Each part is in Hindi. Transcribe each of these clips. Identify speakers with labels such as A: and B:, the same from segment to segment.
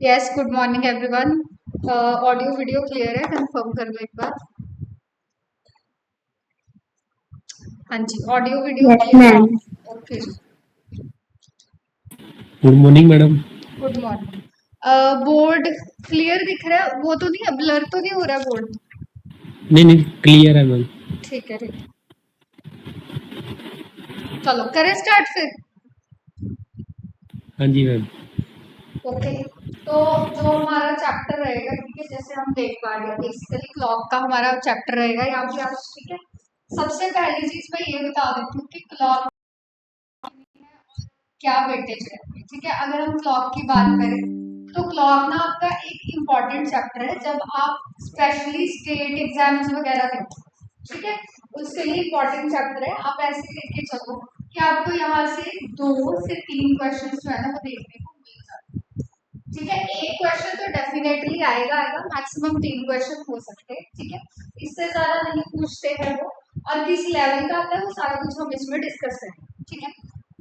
A: Yes, good morning everyone. Audio video clear है? कंफर्म कर लो एक बार। हाँ जी, ऑडियो वीडियो
B: यस
A: क्लियर है।
B: मैम।
A: ओके जी,
C: good morning madam.
A: Good morning. Board clear दिख रहा है? वो तो नहीं है, ब्लर तो नहीं हो रहा बोर्ड?
C: नहीं नहीं, क्लियर है मैम।
A: ठीक है, ठीक है। चलो करें स्टार्ट फिर।
C: हाँ जी मैम।
A: ओके, तो जो हमारा चैप्टर रहेगा, ठीक है, जैसे हम देख पा रहे हैं बेसिकली क्लॉक का हमारा चैप्टर रहेगा यहाँ पे आज। ठीक है, सबसे पहली चीज मैं ये बता देती हूँ कि क्लॉक क्या वेटेज है। ठीक है, अगर हम क्लॉक की बात करें तो क्लॉक ना आपका एक इम्पॉर्टेंट चैप्टर है जब आप स्पेशली स्टेट एग्जाम्स वगैरह देते हो। ठीक है, उसके लिए इम्पॉर्टेंट चैप्टर है। आप ऐसे लेके चलो कि आपको यहाँ से 2 से 3 क्वेश्चन जो है ना वो देखने को मिल जाते हैं। ठीक है, एक क्वेश्चन तो डेफिनेटली आएगा आएगा, मैक्सिमम 3 क्वेश्चन हो सकते हैं। ठीक है, इससे ज्यादा नहीं पूछते हैं वो, और किस लेवल का आता है वो सारा कुछ हम इसमें डिस्कस करेंगे। ठीक है,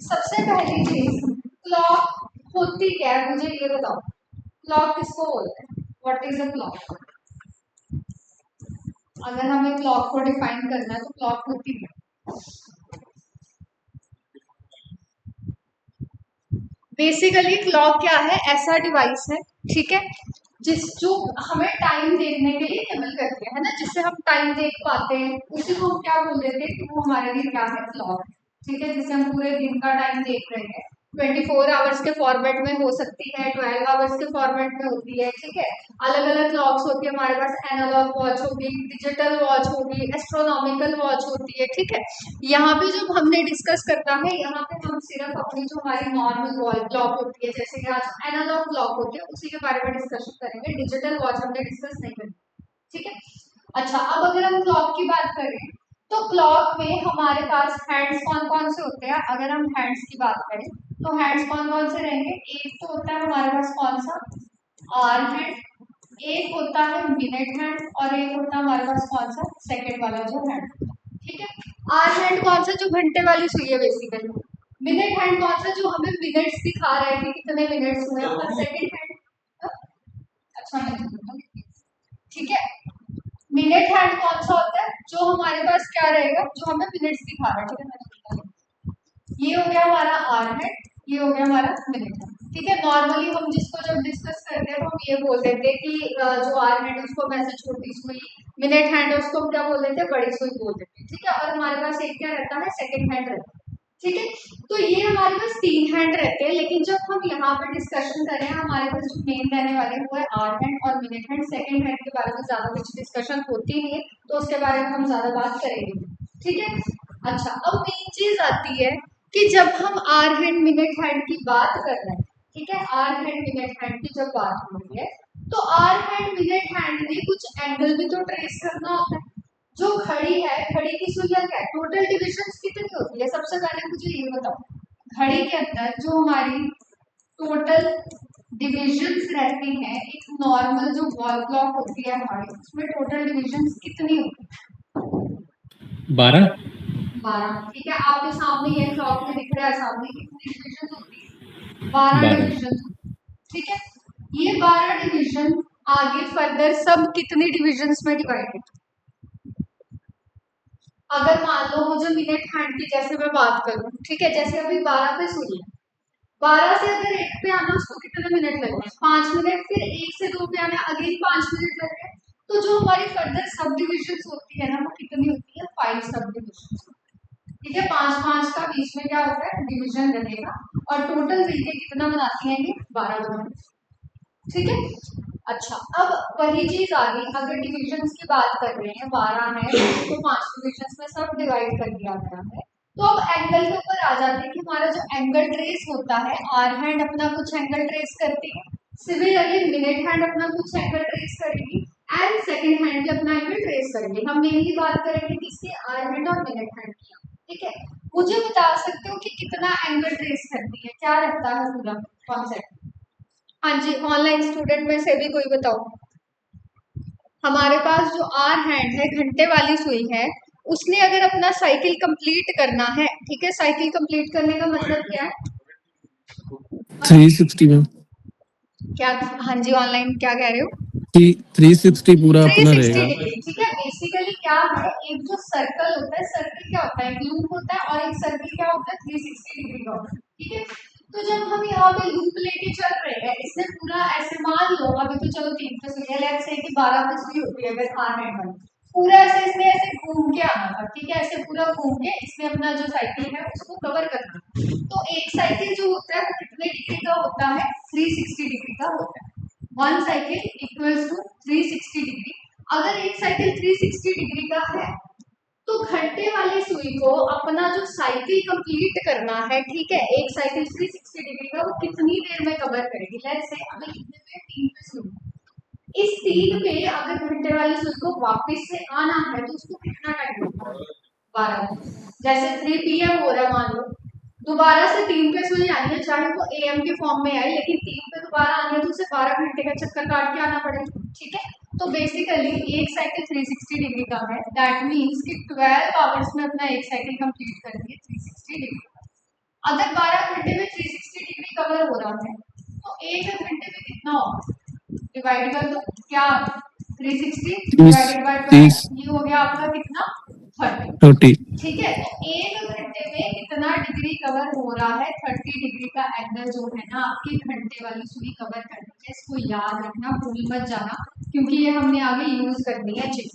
A: सबसे पहली चीज, क्लॉक होती क्या है मुझे ये बताओ। क्लॉक किसको बोलते हैं? What is a clock? अगर हमें क्लॉक को डिफाइन करना है तो क्लॉक होती क्या? बेसिकली क्लॉक क्या है? ऐसा डिवाइस है, ठीक है, जो हमें टाइम देखने के लिए एनेबल करती है ना, जिससे हम टाइम देख पाते हैं, उसी को हम क्या बोल देते हैं कि वो हमारे लिए क्या है? क्लॉक है। ठीक है, जिससे हम पूरे दिन का टाइम देख रहे हैं। 24 आवर्स के फॉर्मेट में हो सकती है, 12 आवर्स के फॉर्मेट में होती है। ठीक है, अलग अलग क्लॉक्स होती है हमारे पास, एनालॉग वॉच होगी, डिजिटल वॉच होगी, एस्ट्रोनॉमिकल वॉच होती है। ठीक है, यहाँ पे जो हमने डिस्कस करना है, यहाँ पे हम सिर्फ अपनी जो हमारी नॉर्मल वॉल क्लॉक होती है, जैसे कि आज एनालॉग क्लॉक होती है, उसी के बारे में डिस्कशन करेंगे। डिजिटल वॉच हमने डिस्कस नहीं करी। ठीक है, अच्छा, अब अगर हम क्लॉक की बात करें तो क्लॉक में हमारे पास हैंड्स कौन कौन से होते हैं? अगर हम हैंड्स की बात करें तो हैंड्स कौन कौन से रहेंगे? एक तो होता है हमारे पास कौन सा? आर हैंड, एक होता है मिनट हैंड, और एक होता है हमारे पास कौन सा? सेकंड वाला जो हैंड। ठीक है, आर हैंड कौन सा? जो घंटे वाली सुई है बेसिकली। मिनट हैंड कौन सा? जो हमें मिनट्स दिखा रहा है कि कितने मिनट्स हुए। और सेकंड हैंड, अच्छा नहीं, ठीक है, मिनट हैंड कौन सा होता है? जो हमारे पास क्या रहेगा? जो हमें मिनट्स दिखा रहा है। ठीक है, मैंने बता दिया। ये हो गया हमारा आर हैंड, ये हो गया हमारा मिनट हैंड। ठीक है, नॉर्मली हम जिसको जब डिस्कस करते हैं तो हम ये बोल देते हैं कि जो आर हैंड है उसको हम ऐसे छोटी सुई, मिनट हैंड है उसको हम क्या बोल देते हैं? बड़ी सुई बोल देते हैं। ठीक है, और हमारे पास एक क्या रहता है? सेकंड हैंड रहता है। ठीक है, तो ये हमारे पास 3 हैंड रहते हैं, लेकिन जब हम यहाँ पे डिस्कशन कर रहे हैं हमारे पास जो मेन रहने वाले वो है आर हैंड और मिनट हैंड। सेकंड हैंड के बारे में ज्यादा कुछ डिस्कशन होती नहीं है, तो उसके बारे में हम ज्यादा बात करेंगे। ठीक है, अच्छा, अब मेन चीज आती है कि जब हम आर हैंड मिनट हैंड की बात कर रहे हैं, ठीक है, आर हैंड मिनट हैंड की जब बात हो रही है तो आर हैंड मिनट हैंड में कुछ एंगल भी तो ट्रेस करना होता है। जो घड़ी है, घड़ी की सुइयां क्या है? टोटल डिविजन्स कितनी होती है? सबसे पहले मुझे ये बताओ, घड़ी के अंदर जो हमारी टोटल डिविजन्स रहती हैं, एक नॉर्मल जो वॉल क्लॉक होती है हमारी, उसमें टोटल डिविजन्स कितनी होती है?
C: 12।
A: 12। ठीक है, आपके सामने ये क्लॉक में दिख रहा है, सामने कितनी डिविजन होती है? 12
C: 12।
A: डिविजन। ठीक है, ये 12 डिविजन आगे फर्दर सब कितनी डिविजन्स में डिवाइडेड? अगर मान लो मुझे मिनट हैंड की जैसे मैं बात करूं, ठीक है, जैसे अभी 12 पे सुनिए, 12 से अगर 1 पे आना उसको कितने मिनट लगे? 5 मिनट। फिर 1 से 2 पे आना अगेन 5 मिनट लग रहे हैं। तो जो हमारी फर्दर सब डिविजन होती है ना वो कितनी होती है? 5 सब डिविजन। ठीक है, 5 5 का बीच में क्या होता है? डिविजन रहेगा, और टोटल मिलके कितना बनाती है? ये 12 बनाती है। ठीक है, अच्छा, अब वही चीज आ गई, अगर डिविजन्स की बात कर रहे हैं, 12 है तो 5 डिविजन्स में सब डिवाइड कर दिया गया है। तो अब एंगल के ऊपर आ जाते हैं कि हमारा जो एंगल ट्रेस होता है, आर हैंड अपना कुछ एंगल ट्रेस करती है, सिमिलरली मिनट हैंड अपना कुछ एंगल ट्रेस करेगी, एंड सेकंड हैंड भी अपना एंगल ट्रेस करेंगे। हम मेनली बात करेंगे किसकी? आर हैंड और मिनट हैंड की। ठीक है, मुझे बता सकते हो कि कितना एंगल ट्रेस करती है? क्या रहता है पूरा कॉन्सेप्ट? हाँ जी, ऑनलाइन स्टूडेंट में से भी कोई बताओ। हमारे पास जो आर हैंड है, घंटे वाली सुई है, उसने अगर अपना साइकिल कंप्लीट करना है, ठीक है, साइकिल कंप्लीट करने का मतलब क्या है?
C: 360 मैम।
A: क्या? हाँ जी, ऑनलाइन क्या कह रहे हो?
B: 360 पूरा अपना
A: 360
B: रहेगा।
A: डिग्री, ठीक है। बेसिकली क्या है, एक जो सर्कल होता है, सर्कल क्या होता है, एक लूप होता है, और एक सर्कल क्या होता है, 360 डिग्री का होता है, ठीक है। तो जब हम यहाँ पे लूप लेके चल रहे हैं, इससे पूरा ऐसे मान लो, अभी तो चलो 3 पे सुई है, लेट्स से कि 12 पे सुई होती है अगर आर है, पूरा ऐसे इसने ऐसे घूम के आना था, ठीक है, ऐसे पूरा घूम के इसने अपना जो साइकिल है उसको कवर करना। तो एक साइकिल जो होता है वो कितने डिग्री का होता है, 360 डिग्री का होता है। One cycle equals to 360 degree. अगर एक साइकिल 360 डिग्री का है तो घंटे वाली सुई को अपना जो साइकिल कंप्लीट करना है, ठीक है, एक साइकिल 360 डिग्री का वो कितनी देर में कवर करेगी। लेट्स से अभी कितने पे, 3 पे सुई, इस 3 पे अगर घंटे वाली सुई को वापस से आना है तो उसको कितना टाइम लगता है, 12। जैसे 3 PM हो रहा है मान लो, दोबारा से 3 पे सुई आनी है, चाहे वो AM के फॉर्म में आए, लेकिन 3 पे दोबारा आनी है तो उसे 12 घंटे का चक्कर काट के आना पड़ेगा, ठीक है। तो बेसिकली एक साइकिल 360 डिग्री का है, दैट मीन्स कि 12 आवर्स में अपना एक साइकिल कंप्लीट करेंगे 360 डिग्री। अगर 12 घंटे में 360 डिग्री कवर हो रहा है तो एक घंटे में कितना होगा, डिवाइड कर दो, क्या 360 डिवाइडेड बाय 12, ये हो गया आपका कितना, 30, ठीक है। तो एक घंटे में कितना डिग्री कवर हो रहा है, 30 डिग्री का एंगल जो है ना आपकी घंटे वाली सुई कवर करनी है। इसको याद रखना, भूल मत जाना, क्योंकि ये हमने आगे यूज करनी है चीज,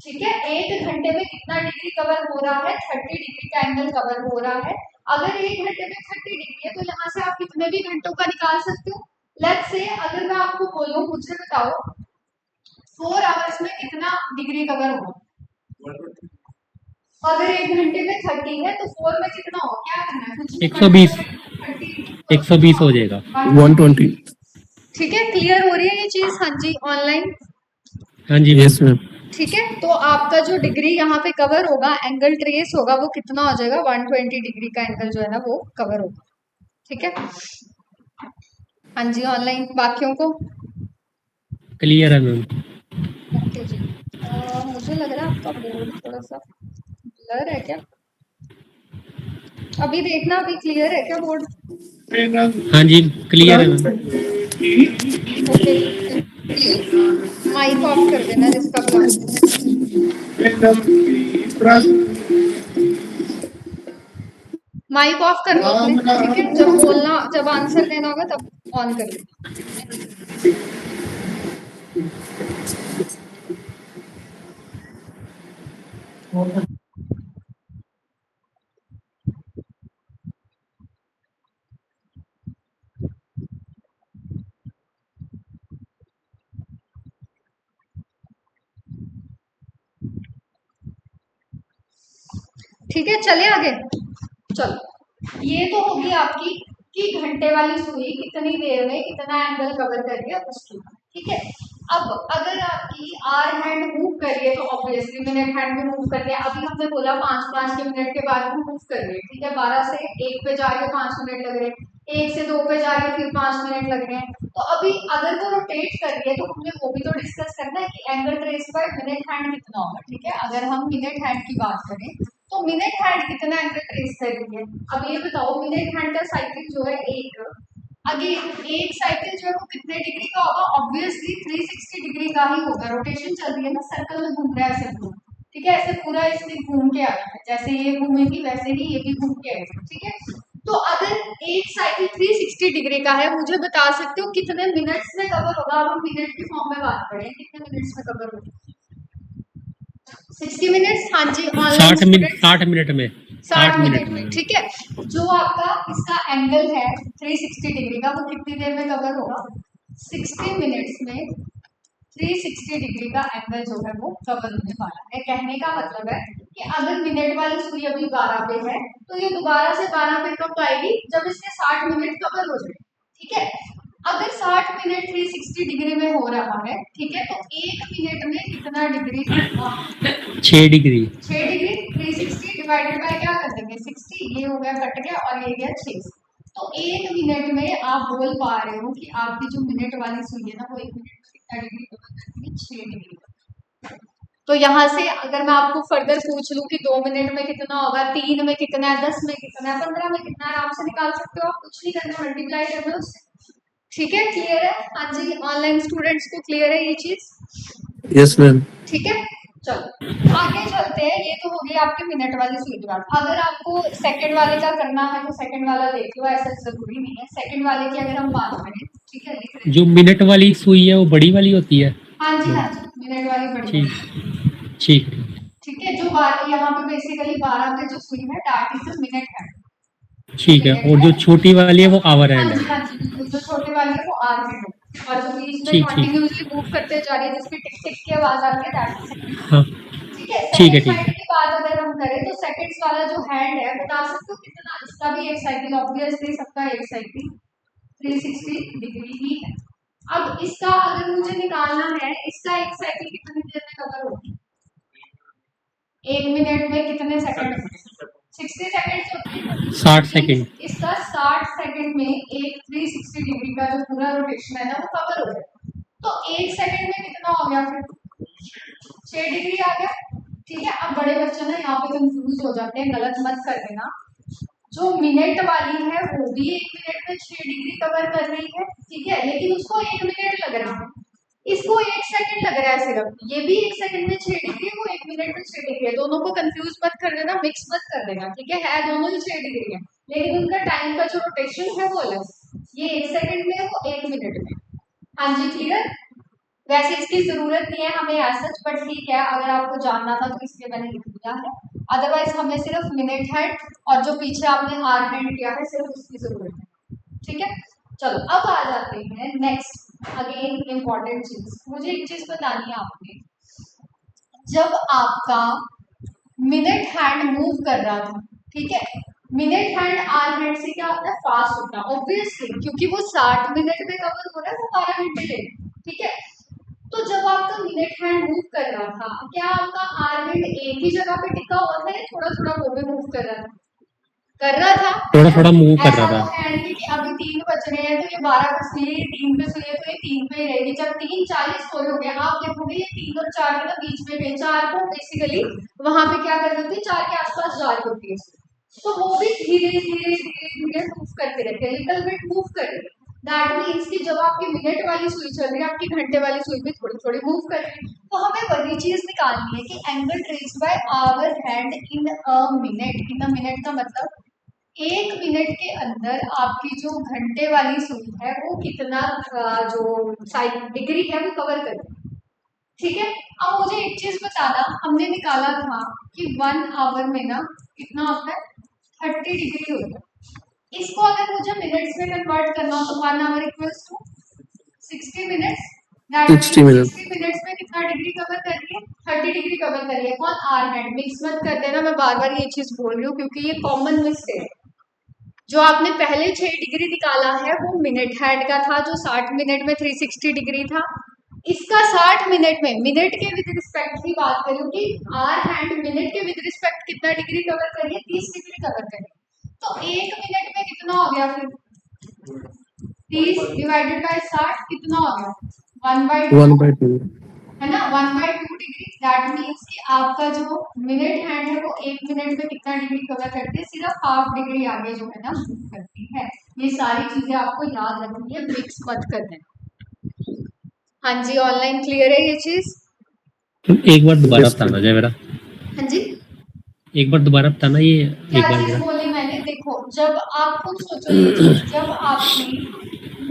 A: ठीक है। एक घंटे में कितना डिग्री कवर हो रहा है, 30 डिग्री का एंगल कवर हो रहा है। अगर एक घंटे में 30 डिग्री है तो यहाँ से आप कितने भी घंटों का निकाल सकते हो। लेट्स से अगर मैं आपको बोलूं, मुझे बताओ 4 आवर्स में कितना डिग्री कवर होगा। अगर एक घंटे में 30 है तो 4 में कितना हो, क्या करना है, कुछ
C: 120 120 हो जाएगा,
B: 120।
A: ठीक है, क्लियर हो रही है ये चीज? हाँ जी, ऑनलाइन।
C: हाँ जी
B: यस मैम।
A: ठीक है, तो आपका जो डिग्री यहाँ पे कवर होगा, एंगल ट्रेस होगा, वो कितना हो जाएगा, 120 डिग्री का एंगल जो है ना वो कवर होगा, ठीक है। हाँ जी, ऑनलाइन बाकियों को
C: क्लियर है मैम।
A: ओके जी। मुझे लग रहा है आपका बोर्ड थोड़ा सा ब्लर है क्या, अभी देखना, अभी क्लियर है क्या बोर्ड?
C: हाँ जी क्लियर है मैम।
A: ओके, माइक ऑफ कर देना जिसका ब्लर। माइक ऑफ कर दो अपने, ठीक है, जब बोलना, जब आंसर देना होगा तब ऑन कर दो। ठीक है, चले आगे। चलो, ये तो होगी आपकी कि घंटे वाली सुई कितनी देर में कितना एंगल कवर कर रही है उसकी, ठीक है। अब अगर आपकी आर हैंड मूव कर रही है तो ऑब्वियसली मिनट हैंड भी मूव कर रही है। अभी हमने बोला 5-5 के मिनट के बाद मूव कर रही है, ठीक है। 12 से 1 पे जा रही है 5 मिनट लग रहे हैं, 1 से 2 पे जा रही है फिर 5 मिनट लग रहे हैं। तो अभी अगर वो रोटेट कर रही है तो हमने वो भी तो डिस्कस करना है कि एंगल ट्रेस पर मिनट हैंड कितना होगा, ठीक है। अगर हम मिनट हैंड की बात करें तो मिनट हैंड कितना एंगल ट्रेस कर रही है। अब ये बताओ, मिनट हैंड का साइकिल जो है एक, अगेन एक साइकिल जो है वो कितने डिग्री का होगा, ऑब्वियसली 360 डिग्री का ही होगा। रोटेशन चल रही है ना, सर्कल में घूम रहा है सर्कल, ठीक है, ऐसे पूरा इसने घूम के आना है, जैसे ये घूमेगी वैसे ही ये भी घूम के आएगा, ठीक है। तो अगर एक साइकिल 360 डिग्री का है, मुझे बता सकते हो कितने मिनट्स में कवर होगा। अब हम मिनट के फॉर्म में बात करें, कितने मिनट्स में कवर होगा, 60 मिनट्स। हाँ जी, ऑनलाइन
C: 60 मिनट में,
A: 60 मिनट में, ठीक है। जो आपका इसका एंगल है 360 डिग्री का, वो कितनी देर में कवर होगा, 60 मिनट्स में 360 डिग्री का एंगल जो है वो कवर होने वाला है। कहने का मतलब है कि अगर मिनट वाली सुई अभी 12 पे है तो ये दोबारा से 12 पे कब आएगी, जब इसके 60 मिनट कवर हो जाए, ठीक है। अगर 60 मिनट 360 डिग्री में हो रहा है, ठीक है, तो एक मिनट में कितना डिग्री होगा,
C: 6 डिग्री।
A: 6 डिग्री 360 डिवाइडेड बाय क्या कर देंगे, 60, ये हो गया कट गया और ये गया 6। तो एक मिनट में आप बोल पा रहे हो कि आपकी जो मिनट वाली सुई है ना वो एक मिनट में कितना डिग्री कवर करती है, 6 डिग्री। तो यहाँ से अगर मैं आपको फर्दर पूछ लूं कि 2 मिनट में कितना होगा, 3 में कितना है, 10 में कितना है, 15 में कितना है, आराम से निकाल सकते हो आप, कुछ नहीं करना, मल्टीप्लाई करना उससे। ठीक है, क्लियर है? हाँ जी, ऑनलाइन स्टूडेंट्स को क्लियर है ये चीज?
B: Yes ma'am.
A: ठीक है, चलो आगे चलते हैं। ये तो हो गई आपकी मिनट वाली सुई की बात। अगर आपको सेकंड वाले का करना है तो सेकंड वाला देख लो, ऐसा जरूरी नहीं है। सेकंड वाले की अगर हम बात करें, ठीक है, लिख रहे
C: जो मिनट वाली सुई है वो बड़ी वाली होती है।
A: हाँ जी, मिनट वाली बड़ी।
C: ठीक ठीक
A: ठीक है, जो बात यहाँ पे बेसिकली 12 पे जो सुई है दैट इज मिनट है।
C: ठीक है, और जो छोटी वाली है वो आवर
A: हाँ
C: हैंड
A: जी,
C: है।
A: हाँ जी, बिल्कुल, जो छोटे वाली है वो आर हैंड है, और जो बीच में
C: ठीक ठीक
A: कंटिन्यूअसली मूव करते जा रही है जिसकी टिक टिक की आवाज आती है दैट इज सेकंड।
C: हाँ
A: ठीक है,
C: ठीक है
A: सेकंड
C: ठीक
A: साइड
C: है।
A: की बात अगर हम करें तो सेकंड्स वाला जो हैंड है बता सकते हो कितना? इसका भी एक साइकिल ऑब्वियसली सबका एक साइकिल 360 डिग्री ही है। अब इसका अगर मुझे निकालना है, इसका एक साइकिल कितनी देर में कवर होगी? 1 मिनट में कितने सेकंड? 60 सेकंड्स होते हैं।
C: 60 सेकंड।
A: इसका 60 सेकंड में एक 360 डिग्री का जो पूरा रोटेशन है ना वो कवर हो जाएगा। तो 1 सेकंड में कितना हो गया फिर? 6 डिग्री आ गया। ठीक है, अब बड़े बच्चे ना यहाँ पे कंफ्यूज हो जाते हैं, गलत मत कर देना। जो मिनट वाली है वो भी 1 मिनट में 6 डिग्री कवर कर रही है, ठीक है, लेकिन उसको 1 मिनट लग रहा है, इसको 1 सेकंड लग रहा है सिर्फ। ये भी 1 सेकंड में 6 डिग्री है, वो 1 मिनट में 6 डिग्री है। दोनों को कंफ्यूज मत कर देना, मिक्स मत कर देना, ठीक है दोनों ही 6 डिग्री है, लेकिन उनका टाइम का जो रोटेशन है वो अलग। ये 1 सेकंड में, वो 1 मिनट में। हाँ जी, क्लियर? वैसे इसकी जरूरत नहीं है हमें एज सच, बट ठीक है, अगर आपको जानना था तो इसलिए मैंने लिख दिया है। अदरवाइज हमें सिर्फ मिनट हैंड और जो पीछे आपने आर हैंड किया है सिर्फ उसकी जरूरत है। ठीक है, चलो अब आ जाते हैं नेक्स्ट अगेन इम्पॉर्टेंट चीज। मुझे एक चीज बतानी है आपने, जब आपका मिनट हैंड मूव कर रहा था, ठीक है, मिनट हैंड आर हैंड से क्या होता है? फास्ट होता है ऑब्वियसली, क्योंकि वो 60 मिनट में कवर हो रहा है, वो 12 घंटे ले। ठीक है, तो जब आपका मिनट हैंड मूव कर रहा था, क्या आपका आर हैंड एक ही जगह पे टिका हुआ था या थोड़ा थोड़ा वो भी मूव कर रहा था? कर रहा था,
C: थोड़ा थोड़ा मूव कर
A: ऐसा
C: रहा
A: तो
C: था।
A: है नहीं कि अभी 3 बज रहे हैं तो ये 12 पे सुई है, 3 पे सुई है तो ये 3 पे ही रहेगी। जब 3:40 सोए हो गया, आप देखोगे ये 3 और 4 के ना बीच में गए। 4 को बेसिकली वहां पे क्या कर रही होती है? 4 के आसपास जा रही होती है, तो वो भी धीरे धीरे धीरे धीरे मूव करते रहते हैं, लिटिल बिट मूव कर रही है। दैट मीन्स कि जब आपकी मिनट वाली सुई चल रही है, आपकी घंटे वाली सुई भी थोड़ी थोड़ी मूव कर रही है। तो हमें वही चीज निकालनी है कि angle traced by hour hand in a minute. In a minute का मतलब 1 मिनट के अंदर आपकी जो घंटे वाली सुई है वो कितना जो साइड डिग्री है वो कवर करेगी। ठीक है, अब मुझे एक चीज बताना, हमने निकाला था कि 1 आवर में ना कितना होता है? 30 डिग्री होता है। इसको अगर मुझे मिनट्स में कन्वर्ट करना हो तो 1 hour equals to 60 minutes.
B: 60 minute.
A: 60 minutes में कितना डिग्री कवर कर रही है? 30 डिग्री कवर कर रही है। कौन? Are hand. मिक्स मत कर देना, मैं बार बार ये चीज बोल रही हूँ क्योंकि ये कॉमन मिस्टेक है। जो आपने पहले 6 डिग्री निकाला है वो मिनट हैंड का था, जो 60 मिनट में 360 डिग्री था। इसका 60 मिनट में, मिनट के विद रिस्पेक्ट की बात करूं कि आर हैंड मिनट के विद रिस्पेक्ट कितना डिग्री कवर करिए? 30 डिग्री कवर करिए। तो 1 मिनट में कितना हो गया फिर? 30 डिवाइडेड बाय 60 कितना हो गया? 1/2
B: 1/2।
A: है ना, 1/2 डिग्री। दैट मीन्स कि आपका जो मिनट हैंड है वो 1 मिनट में कितना डिग्री कवर करती है? सिर्फ हाफ डिग्री आगे जो है ना मूव करती है। ये सारी चीजें आपको याद रखनी है, मिक्स मत कर देना। हाँ जी, ऑनलाइन क्लियर है ये चीज?
C: एक बार दोबारा बताना जय मेरा।
A: हाँ जी,
C: एक बार दोबारा बताना ये
A: क्या
C: एक बार
A: चीज
C: जरा।
A: बोली मैंने? देखो, जब आप खुद सोचो ये चीज, जब आपकी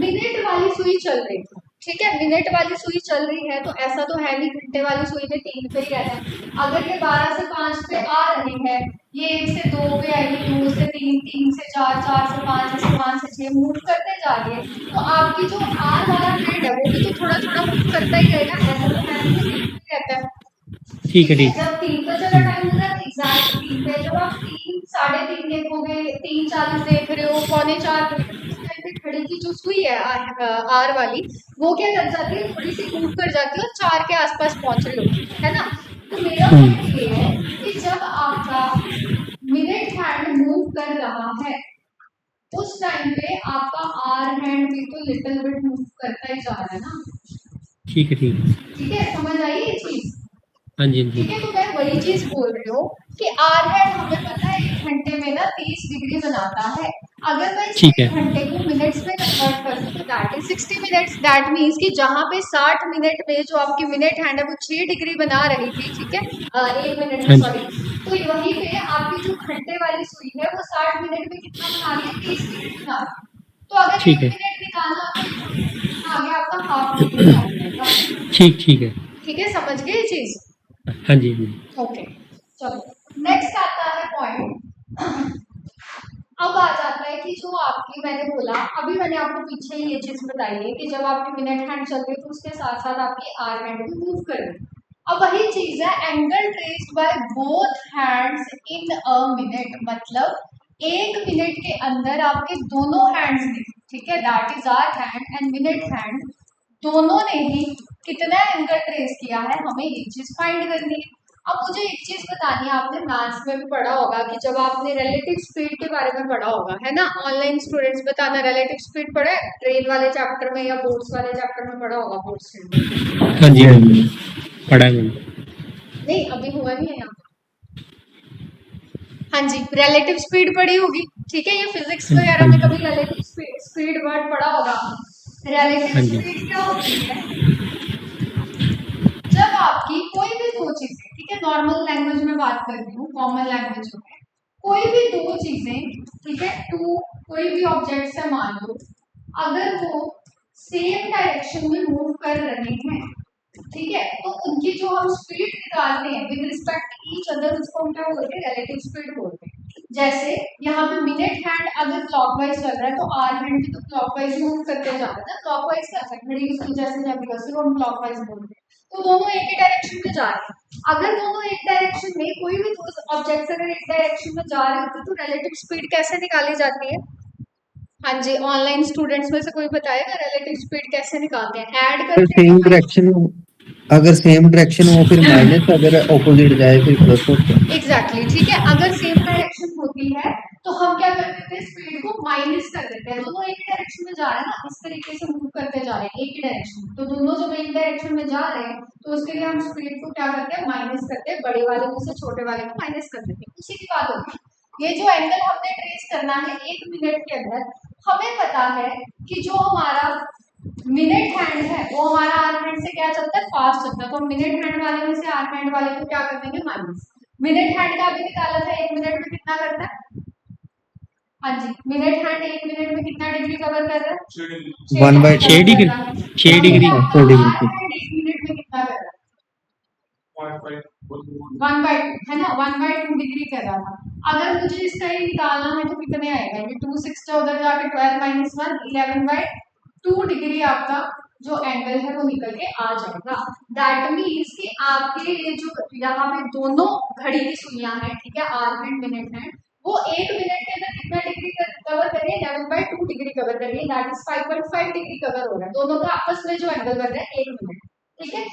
A: मिनट वाली सुई चल रही थी, ठीक है, मिनट वाली सुई चल रही है तो ऐसा तो है नहीं घंटे वाली सुई में 3 पे ही रहना है। अगर ये 12 से 5 पे आ रही है, ये 1 से 2 पे आएगी, 2 से 3, 3 से 4, 4 से 5, ऐसे 5 से 6 मूव करते जा रही है, तो आपकी जो आर वाला हैंड है वो भी तो थोड़ा थोड़ा मूव करता ही रहेगा। ऐसा तो है नहीं कि 3 पे रहता है।
C: ठीक है ठीक।
A: जब 3 पे चला टाइम हो रहा है एग्जैक्ट 3 पे, जब आप 3 3:30 देखोगे, 3:40 देख रहे हो, 3:45 देख रहे हो, उस टाइम पे घड़ी की जो सुई है आर वाली, वो क्या कर जाती है? थोड़ी सी मूव कर जाती है और 4 के आसपास पहुंच रही होती है ना। तो मेरा पॉइंट ये है कि जब आपका मिनट हैंड मूव कर रहा है उस टाइम पे आपका आर हैंड भी तो लिटिल बिट मूव करता ही जा रहा है ना।
C: ठीक है ठीक है।
A: ठीक है, समझ आई ये चीज?
C: हाँ जी हाँ जी।
A: ठीक है, तो मैं वही चीज बोल रही हूँ कि आर हैंड हमें पता है 1 घंटे में ना 30 डिग्री बनाता है। अगर मैं इस
C: ठीक है।
A: 1 घंटे को मिनट्स में कन्वर्ट कर दूं तो that is 60 minutes. That means कि जहाँ पे 60 मिनट में जो आपकी मिनट हैंड है वो 6 डिग्री बना रही थी, ठीक है, 1 मिनट में,
C: हाँ जी
A: सॉरी, तो वहीं पे आपकी जो घंटे वाली सुई है वो 60 मिनट में कितना बना रही है, 30 मिनट बना रही है। तो अगर
C: ठीक
A: 1
C: है
A: मिनट निकालना होगा तो कितना आ गया आपका, हाफ मिनट आ जाएगा।
C: ठीक है
A: ठीक है, समझ गए ये चीज?
C: हाँ जी हाँ जी
A: ओके, चलो नेक्स्ट आता है पॉइंट। अब आ जाता है कि जो आपकी, मैंने बोला अभी, मैंने आपको पीछे ये चीज बताई है कि जब आपकी मिनट हैंड चल रही है तो उसके साथ साथ आपकी आर हैंड भी मूव कर रही है। अब वही चीज है, angle traced bye both hands in a minute, मतलब 1 मिनट के अंदर आपके दोनों हैंड्स ने, ठीक है, that is hour hand and minute hand, दोनों ने ही कितना एंगल ट्रेस किया है, हमें ये चीज फाइंड करनी है। अब मुझे एक चीज बतानी है, आपने मैथ्स में भी पढ़ा होगा कि जब आपने रिलेटिव स्पीड के बारे में पढ़ा होगा, है ना, ऑनलाइन स्टूडेंट्स बताना, रिलेटिव स्पीड पढ़ा है ट्रेन वाले चैप्टर में या बोर्ड्स वाले चैप्टर में पढ़ा होगा, बोर्ड्स में?
C: हाँ जी पढ़ा है मैंने
A: नहीं, अभी हुआ नहीं है यहाँ पे। हाँ जी, रिलेटिव स्पीड पढ़ी होगी, ठीक है, ये फिजिक्स वगैरह में कभी रिलेटिव स्पीड वर्ड पढ़ा होगा। रिलेटिव
C: हाँ जी
A: स्पीड क्या होती है? जब आपकी कोई भी दो चीजें, ठीक है, नॉर्मल लैंग्वेज में बात कर रही हूँ, कॉमन लैंग्वेज में, कोई भी दो चीजें, ठीक है, टू कोई भी ऑब्जेक्ट है मान लो, अगर वो सेम डायरेक्शन में मूव कर रहे हैं, ठीक है, तो उनकी जो हम स्पीड निकालते हैं विद रिस्पेक्ट ईच अदर, उसको हम क्या बोलते हैं, रिलेटिव स्पीड बोलते हैं। जैसे यहाँ पे मिनट हैंड अगर क्लॉकवाइज चल रहा है तो आर हैंड भी तो क्लॉकवाइज मूव करते जा रहा है ना, क्लॉकवाइज क्या है, घड़ी की सुई जैसे जब भी हम क्लॉकवाइज बोलते हैं, तो दोनों एक ही डायरेक्शन में जा रहे हैं। अगर दोनों एक डायरेक्शन में, कोई भी दो ऑब्जेक्ट्स अगर एक डायरेक्शन में जा रहे होते तो रिलेटिव स्पीड कैसे निकाली जाती है? हाँ जी, ऑनलाइन स्टूडेंट्स में से कोई बताएगा रिलेटिव स्पीड कैसे निकालते हैं? ऐड
B: अगर
A: करते हैं
B: सेम
A: या
B: डायरेक्शन अगर सेम डायरेक्शन हो फिर माइनस, अगर ऑपोजिट जाए फिर प्लस होता है।
A: एग्जैक्टली, ठीक है, अगर सेम डायरेक्शन होती है तो हम क्या कर देते हैं, स्पीड को माइनस कर देते हैं। दोनों एक ही डायरेक्शन में जा रहे हैं ना, इस तरीके से मूव करते जा रहे हैं एक ही डायरेक्शन में, तो दोनों जब एक डायरेक्शन में जा रहे हैं तो उसके लिए हम स्पीड को क्या करते हैं, माइनस करते हैं, बड़े वाले में से छोटे वाले को माइनस कर देते हैं। उसी की बात होती है। ये जो एंगल हमने ट्रेस करना है 1 मिनट के अंदर, हमें पता है कि जो हमारा मिनट हैंड है वो हमारा आर हैंड से क्या चलता है, फास्ट चलता है, तो मिनट हैंड वाले में से आर हैंड वाले को क्या कर देंगे, माइनस। मिनट हैंड का भी निकाला था, 1 मिनट में कितना करता है? हाँ जी, मिनट हैंड 1 मिनट में कितना डिग्री कवर कर रहा है?
B: 1 बाय
C: 6 डिग्री
A: और
C: 6 डिग्री
A: आपका
B: 4 डिग्री
A: आर
B: की
A: हैंड 1 मिनट में कितना कर रहा है? 1/2 है ना, 1/2 डिग्री कर रहा था। अगर मुझे इसका ही निकालना है तो कितने आएगा, ये 2 6 उधर जाके 12 - 1 11/2 डिग्री आपका जो एंगल है वो निकल के आ जाएगा। दैट मीन्स कि आपके ये जो यहाँ पे दोनों घड़ी की सुइयां हैं, ठीक है, आर हैंड मिनट हैंड, वो 1 मिनट के अंदर कितना डिग्री कवर करिए, 11/2 डिग्री कवर करिए, दैट इज 5.5 डिग्री कवर हो रहा है, दोनों का आपस में जो एंगल बन रहा है 1 मिनट, ठीक है।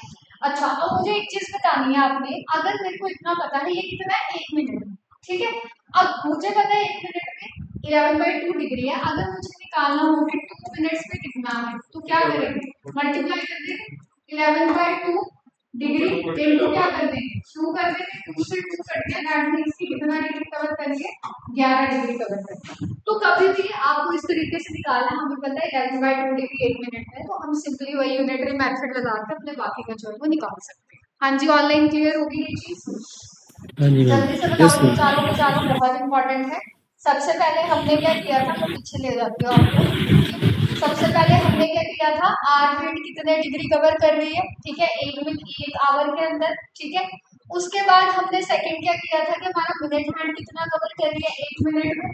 A: अच्छा, अब मुझे एक चीज बतानी है आपने, अगर मेरे को इतना पता है ये कितना है 1 मिनट में, ठीक है, अब मुझे पता है 1 मिनट में 11/2 डिग्री है, अगर मुझे निकालना हो कि 2 मिनट्स में कितना है तो क्या करेंगे, मल्टीप्लाई कर देंगे 11/2 डिग्री इनटू क्या कर देंगे, 2 कर देंगे, 2 से 2 कट गया, दैट मींस कि कितना डिग्री कवर करेंगे, 11 डिग्री कवर करेंगे। तो कभी भी आपको इस तरीके से निकालना है, हमें पता है 11/2 डिग्री 1 मिनट में, तो हम सिंपली वही यूनिटरी मेथड लगा के अपने बाकी का जो है वो निकाल सकते हैं। हाँ जी, ऑनलाइन क्लियर होगी ये चीज?
C: हाँ जी मैम
A: जल्दी से
B: यस
A: बताओ, चारों के चारों बहुत इंपॉर्टेंट है। सबसे पहले हमने क्या किया था, मैं पीछे ले जाती हूँ आपको। सबसे पहले हमने क्या किया था, आर हैंड कितने डिग्री कवर कर रही है, ठीक है, 1 आवर के अंदर, ठीक है। उसके बाद हमने सेकंड क्या किया था कि हमारा मिनट हैंड कितना कवर कर रही है 1 मिनट में।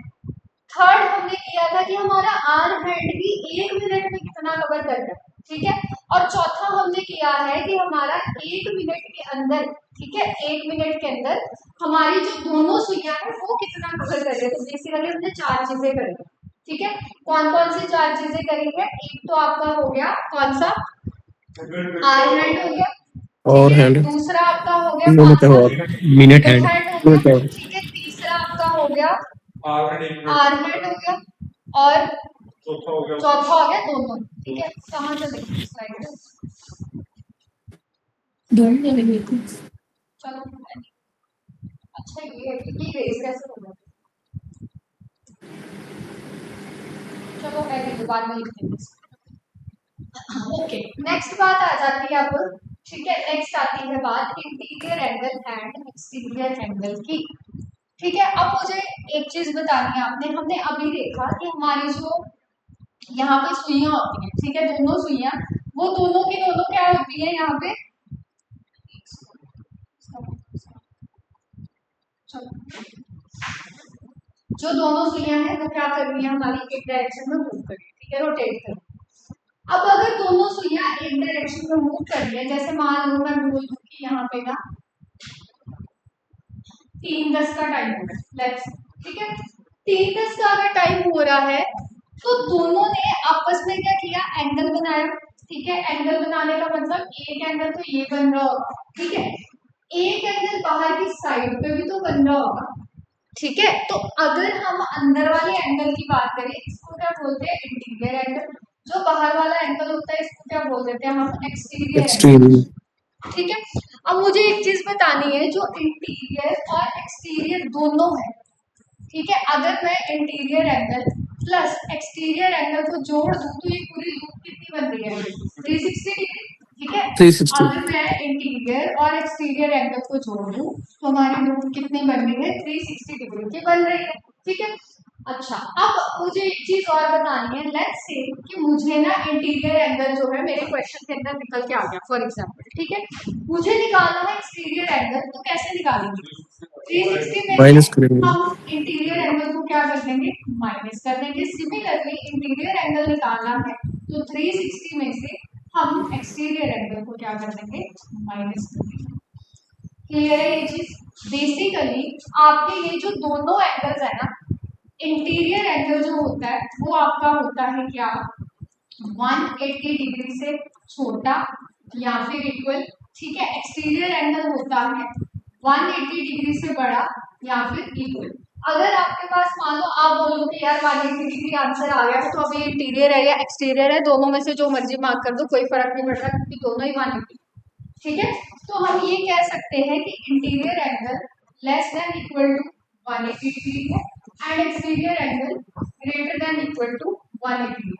A: थर्ड हमने किया था कि हमारा आर हैंड भी 1 मिनट में कितना कवर कर रहा है, ठीक है। और चौथा हमने किया है कि हमारा 1 मिनट के अंदर, ठीक है, 1 मिनट के अंदर हमारी जो दोनों सुइयां है वो कितना कवर कर रहे हैं। तो बेसिकली हमने 4 चीजें करी, ठीक है। कौन कौन सी 4 चीजें करी है, एक तो आपका हो गया कौन सा, आर हैंड हो गया, ठीक
B: और
A: है,
B: हैंड
A: दूसरा आपका हो गया कौन
B: यूनिट
A: सा,
B: और
C: मिनट
A: मिनट
C: हैंड
A: हैंड हो
B: यूनिट
A: गया,
B: और
A: ठीक है, तीसरा आपका हो गया आर हैंड हो गया, और चौथा हो गया दोनों, ठीक है। कहाँ से देखिए स्लाइड, चलो अच्छा ये रेस कैसे होगा, चलो पहले बाद में लिख देंगे। ओके, नेक्स्ट बात आ जाती है अब, ठीक है, नेक्स्ट आती है बात interior angle and exterior angle की। ठीक है, अब मुझे एक चीज बतानी है आपने, हमने अभी देखा कि हमारी जो यहाँ पे सुइयां होती हैं, ठीक है, दोनों सुइयां, वो दोनों की दोनों क्या होती है यहाँ पे, जो दोनों सुइयां हैं वो क्या कर रही है हमारी, एक डायरेक्शन में मूव कर रही है, ठीक है, रोटेट कर रही है। अब अगर दोनों सुइयां एक डायरेक्शन में मूव कर रही है, जैसे मान लो मैं बोल दूं कि यहाँ पे ना 3:10 का टाइम हो रहा है, लेट्स, ठीक है, 3:10 का अगर टाइम हो रहा है तो दोनों ने आपस में क्या किया, एंगल बनाया, ठीक है, एंगल बनाने का मतलब एक एंगल तो ये बन रहा होगा, ठीक है, एक एंगल बाहर की साइड पे भी तो बन रहा होगा, ठीक है। तो अगर हम अंदर वाले एंगल की बात करें, इसको क्या बोलते हैं, इंटीरियर एंगल। जो बाहर वाला एंगल होता है इसको क्या बोल देते हैं हम, एक्सटीरियर एंगल,
B: एक्सट्रीम।
A: ठीक है। अब मुझे एक चीज बतानी है, जो इंटीरियर और एक्सटीरियर दोनों है, ठीक है, अगर मैं interior angle plus exterior angle को जोड़ दूं तो ये पूरी लूप कितनी बन रही है, 360 डिग्री, ठीक है।
B: 360।
A: अगर मैं इंटीरियर और एक्सटीरियर एंगल को जोड़ दूं तो हमारी लूप कितनी बन रही है, 360 डिग्री की बन रही है, ठीक है। अच्छा, अब मुझे एक चीज और बतानी है, लेट्स से कि मुझे ना इंटीरियर एंगल जो है मेरे क्वेश्चन के अंदर निकल के आ गया फॉर एग्जांपल, ठीक है, मुझे निकालना है एक्सटीरियर एंगल, तो कैसे निकालेंगे, 360 में
B: माइनस
A: से
B: करेंगे।
A: हम इंटीरियर एंगल को क्या कर देंगे, माइनस कर देंगे। सिमिलरली इंटीरियर एंगल निकालना है तो 360 में से हम एक्सटीरियर एंगल को क्या कर देंगे, माइनस कर देंगे। क्लियर है ये चीज। बेसिकली आपके ये जो दोनों एंगल्स है ना, इंटीरियर एंगल जो होता है वो आपका होता है क्या, 180 डिग्री से छोटा या फिर इक्वल, ठीक है। एक्सटीरियर एंगल होता है 180 डिग्री से बड़ा या फिर इक्वल। अगर आपके पास मान लो आप बोलो कि यार 180 डिग्री आंसर आ गया है तो अभी इंटीरियर है या एक्सटीरियर है, दोनों में से जो मर्जी मार्क कर दो, कोई फर्क नहीं पड़ता क्योंकि दोनों ही 180, ठीक है। तो हम ये कह सकते हैं कि interior angle less than equal to 180 degree है and exterior angle greater than equal to 180 degree.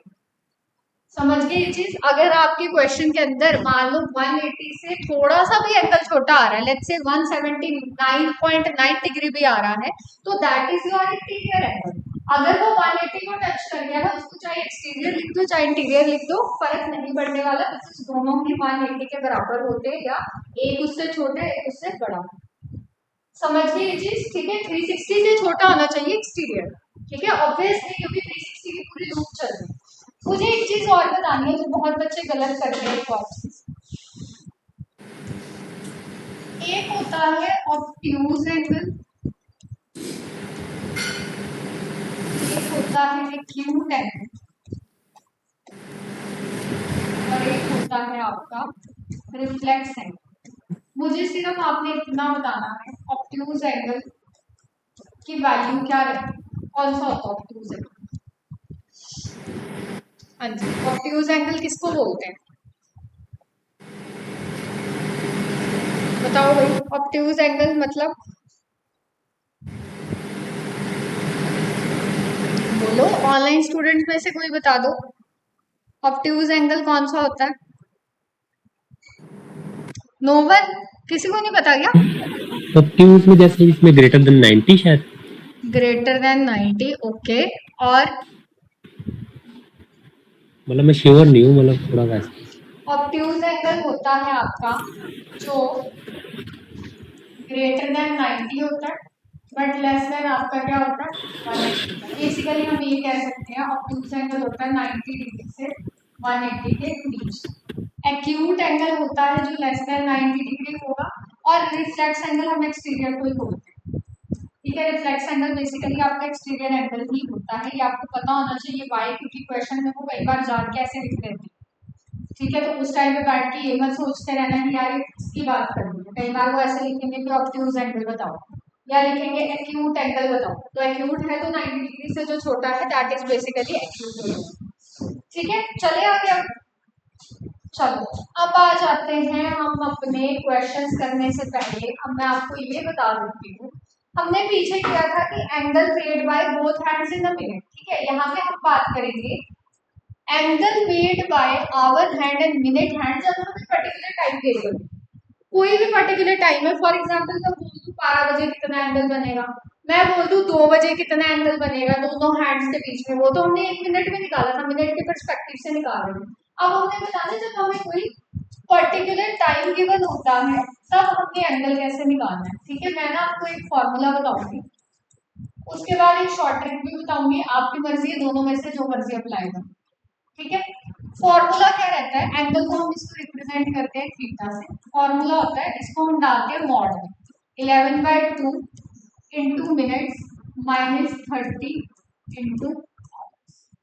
A: समझ गए ये चीज। अगर आपके क्वेश्चन के अंदर मान लो 180 से थोड़ा सा भी एंगल छोटा आ रहा है, लेट्स से 179.9 डिग्री भी आ रहा है, तो that is your interior angle. अगर वो 180 को टच कर गया ना, उसको चाहे एक्सटीरियर लिख दो चाहे इंटीरियर लिख दो, फर्क नहीं पड़ने वाला, बिकॉज दोनों ही 180 के बराबर होते हैं या एक उससे छोटा एक उससे बड़ा। समझ गए ये चीज, ठीक है। 360 से छोटा होना चाहिए एक्सटीरियर, ठीक है, ऑब्वियसली क्योंकि 360 की पूरी लूप चल रही है। मुझे एक चीज और बतानी है जो बहुत बच्चे गलत करते हैं, एक होता है ऑब्ट्यूज एंगल, एक होता है एक्यूट एंगल, और एक होता है आपका रिफ्लेक्स एंगल। मुझे सिर्फ आपने इतना बताना है, ऑब्ट्यूज एंगल की वैल्यू क्या रहती है, कौन सा होता है ऑब्ट्यूज एंगल। हाँ जी, ऑब्ट्यूज एंगल किसको बोलते हैं, बताओ भाई, ऑब्ट्यूज एंगल मतलब बोलो, ऑनलाइन स्टूडेंट्स में से कोई बता दो, ऑब्ट्यूज एंगल कौन सा होता है। नो वन, किसी को नहीं पता क्या,
C: ऑब्ट्यूज में जैसे इसमें ग्रेटर देन 90 शायद,
A: ग्रेटर देन 90, ओके। और
C: मतलब मैं श्योर नहीं हूँ, मतलब थोड़ा वैसे।
A: ऑब्ट्यूज एंगल होता है आपका जो ग्रेटर देन 90 होता है बट लेस देन आपका क्या होता है, 180। बेसिकली हम ये कह सकते हैं ऑब्ट्यूज एंगल होता है 90 डिग्री से 180 के बीच। एक्यूट एंगल होता है जो लेस देन 90 डिग्री होगा, और रिफ्लेक्स एंगल हम एक्सटीरियर को ही बोलते हैं, ठीक है। रिफ्लेक्स एंगल बेसिकली आपका एक्सटीरियर एंगल ही होता है, ये आपको पता होना चाहिए वाई, क्योंकि क्वेश्चन में वो कई बार जान के ऐसे लिख देते हैं, ठीक है। तो उस टाइम पे बैठ के ये मत सोचते रहना कि यार इसकी बात कर रही है, कई बार वो ऐसे लिखेंगे कि ऑब्ट्यूज एंगल बताओ या लिखेंगे एक्यूट एंगल बताओ, तो एक्यूट है तो 90 डिग्री से जो छोटा है that is basically acute angle, ठीक है। चले आगे अब, चलो अब आ जाते हैं हम अपने क्वेश्चंस करने से पहले, अब मैं आपको ये बता देती हूँ, हमने पीछे किया था कि angle create by both hands in the mirror, ठीक है। यहाँ पे हम बात करेंगे angle made by hour hand and minute hand, जब हम पर्टिकुलर टाइम दे रहे हो, कोई भी पर्टिकुलर टाइम है, फॉर एग्जांपल मैं बोल दूं 12 बजे कितना एंगल बनेगा, मैं बोल दूं 2 बजे कितना एंगल बनेगा, दोनों हैंड्स के बीच में, वो तो हमने 1 मिनट में निकाला था, मिनट के पर्सपेक्टिव से निकाल रहे हैं। अब हमने बताया जब हमें कोई पर्टिकुलर टाइम गिवन होता है तब हमने एंगल कैसे निकालना है। ठीक है, मैं ना आपको एक फॉर्मूला बताऊंगी, उसके बाद एक शॉर्ट ट्रिक भी बताऊंगी, आपकी मर्जी है, दोनों में से जो मर्जी अप्लाई करो। ठीक है, फॉर्मूला क्या रहता है, एंगल को हम इसको रिप्रेजेंट करते हैं थीटा से, फॉर्मूला होता है, इसको हम डालते हैं मॉड में, 11/2 इंटू मिनट्स माइनस 30 इंटू,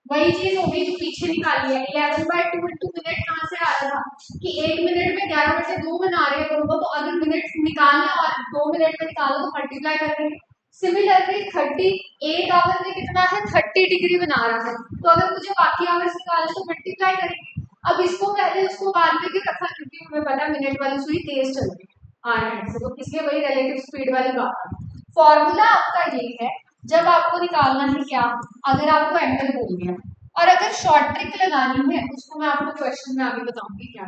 A: वही चीज होगी जो पीछे निकाली है। 11/2 इंटू मिनट कहाँ से आ रहा था कि 1 मिनट में 11/2 बना रहे हैं दोनों, तो अगर मिनट निकालना और 2 मिनट में निकालो तो मल्टीप्लाई करेंगे। सिमिलरली 30 1 आवर में कितना है, 30 डिग्री बना रहा है, तो अगर मुझे बाकी आवर्स निकालना तो मल्टीप्लाई करेंगे। अब इसको पहले उसको बाद में क्यों रखा, क्योंकि हमें पता है मिनट वाली सुई तेज चल रही है, तो इसलिए वही रिलेटिव स्पीड वाली बात है। फॉर्मूला आपका ये है, जब आपको निकालना है क्या, अगर आपको एंगल बोल दिया और अगर शॉर्ट ट्रिक लगानी है उसको मैं आपको क्वेश्चन में आगे बताऊंगी क्या।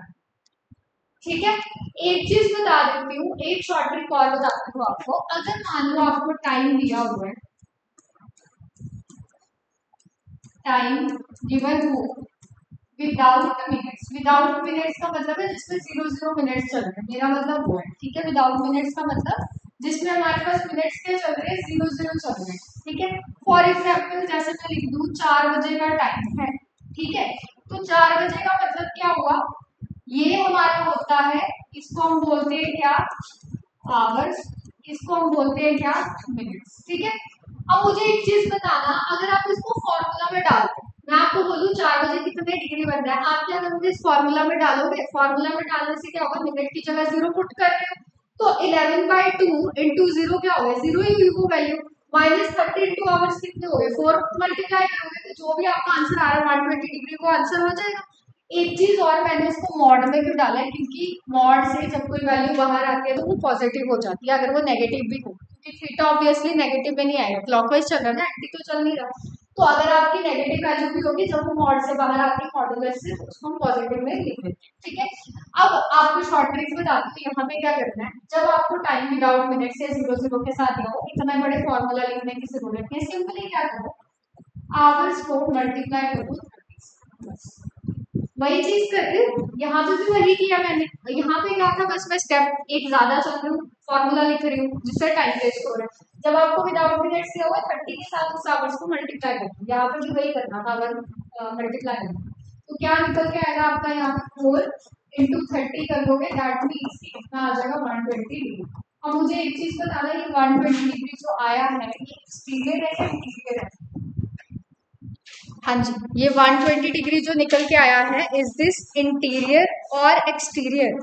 A: ठीक है, एक चीज बता देती हूँ, एक शॉर्ट ट्रिक और बताती हूँ आपको, अगर मान लो आपको टाइम दिया हुआ है, टाइम गिवन हो विदाउट मिनट्स, विदाउट मिनट्स का मतलब है जिसमें 0 मिनट्स चल रहे हैं, मेरा मतलब वो है। ठीक है, विदाउट मिनट्स का मतलब जिसमें हमारे पास मिनट्स क्या चल रहे हैं, 0 चल रहे हैं। ठीक है, फॉर एग्जाम्पल जैसे मैं लिख दूं 4 बजे का टाइम है, ठीक है, तो 4 बजे का मतलब क्या हुआ, ये हमारा होता है, इसको हम बोलते हैं क्या, आवर्स, इसको हम बोलते हैं क्या, मिनट्स। ठीक है, अब मुझे एक चीज बताना, अगर आप इसको फॉर्मूला में डालते, मैं आपको बोलूं 4 बजे कितने डिग्री बन रहा है, आप क्या करोगे, इस फॉर्मूला में डालोगे, फॉर्मूला में डालने से क्या होगा, मिनट की जगह 0 पुट कर रहे हो, तो 11/2 इंटू 0 क्या होगा, 0 ही को वैल्यू, माइनस 30 इंटू आवर्स कितने हो गए, 4 मल्टीप्लाई करोगे तो जो भी आपका आंसर आ रहा है 120 डिग्री को आंसर हो जाएगा। एक चीज और, मैंने उसको मॉड में क्यों डाला है, क्योंकि मॉड से जब कोई वैल्यू बाहर आती है तो वो पॉजिटिव हो जाती है, अगर वो नेगेटिव भी हो, क्योंकि थीटा ऑब्वियसली नेगेटिव में नहीं आएगा, क्लॉकवाइज चल रहा है ना, एंटी तो चल नहीं रहा, तो अगर आपकी नेगेटिव वैल्यू भी होगी जब वो मॉड से बाहर आती है मॉडुलस से, तो उसको हम पॉजिटिव में लिख देते हैं। ठीक है, अब आपको शॉर्ट ट्रिक्स बताती हूँ, यहाँ पे क्या करना है, जब आपको टाइम विदाउट मिनट से 0 के साथ हो, इतना बड़े फॉर्मूला लिखने की जरूरत नहीं है, सिंपली क्या करो, आवर्स को मल्टीप्लाई करो 30, वही चीज कर रही हूँ, यहाँ पे भी वही किया मैंने, यहाँ पे क्या था, बस मैं स्टेप एक ज्यादा चल रही हूँ, फॉर्मूला लिख रही हूँ जिससे टाइम वेस्ट हो रहा है। जब आपको विदाउट मिनट से होगा 30 के साथ उस आवर्स को मल्टीप्लाई करना, यहाँ पे भी वही करना था, अगर मल्टीप्लाई करना तो क्या निकल के आएगा आपका, यहाँ पे 4 इंटू 30 कर दोगे, दैट मीन्स कितना आ जाएगा 120 डिग्री। अब मुझे एक चीज बताना, ये 120 डिग्री जो आया है ये एक्सटीरियर है या इंटीरियर है, हाँ जी, ये 120 डिग्री जो निकल के आया है, इज दिस इंटीरियर और एक्सटीरियर,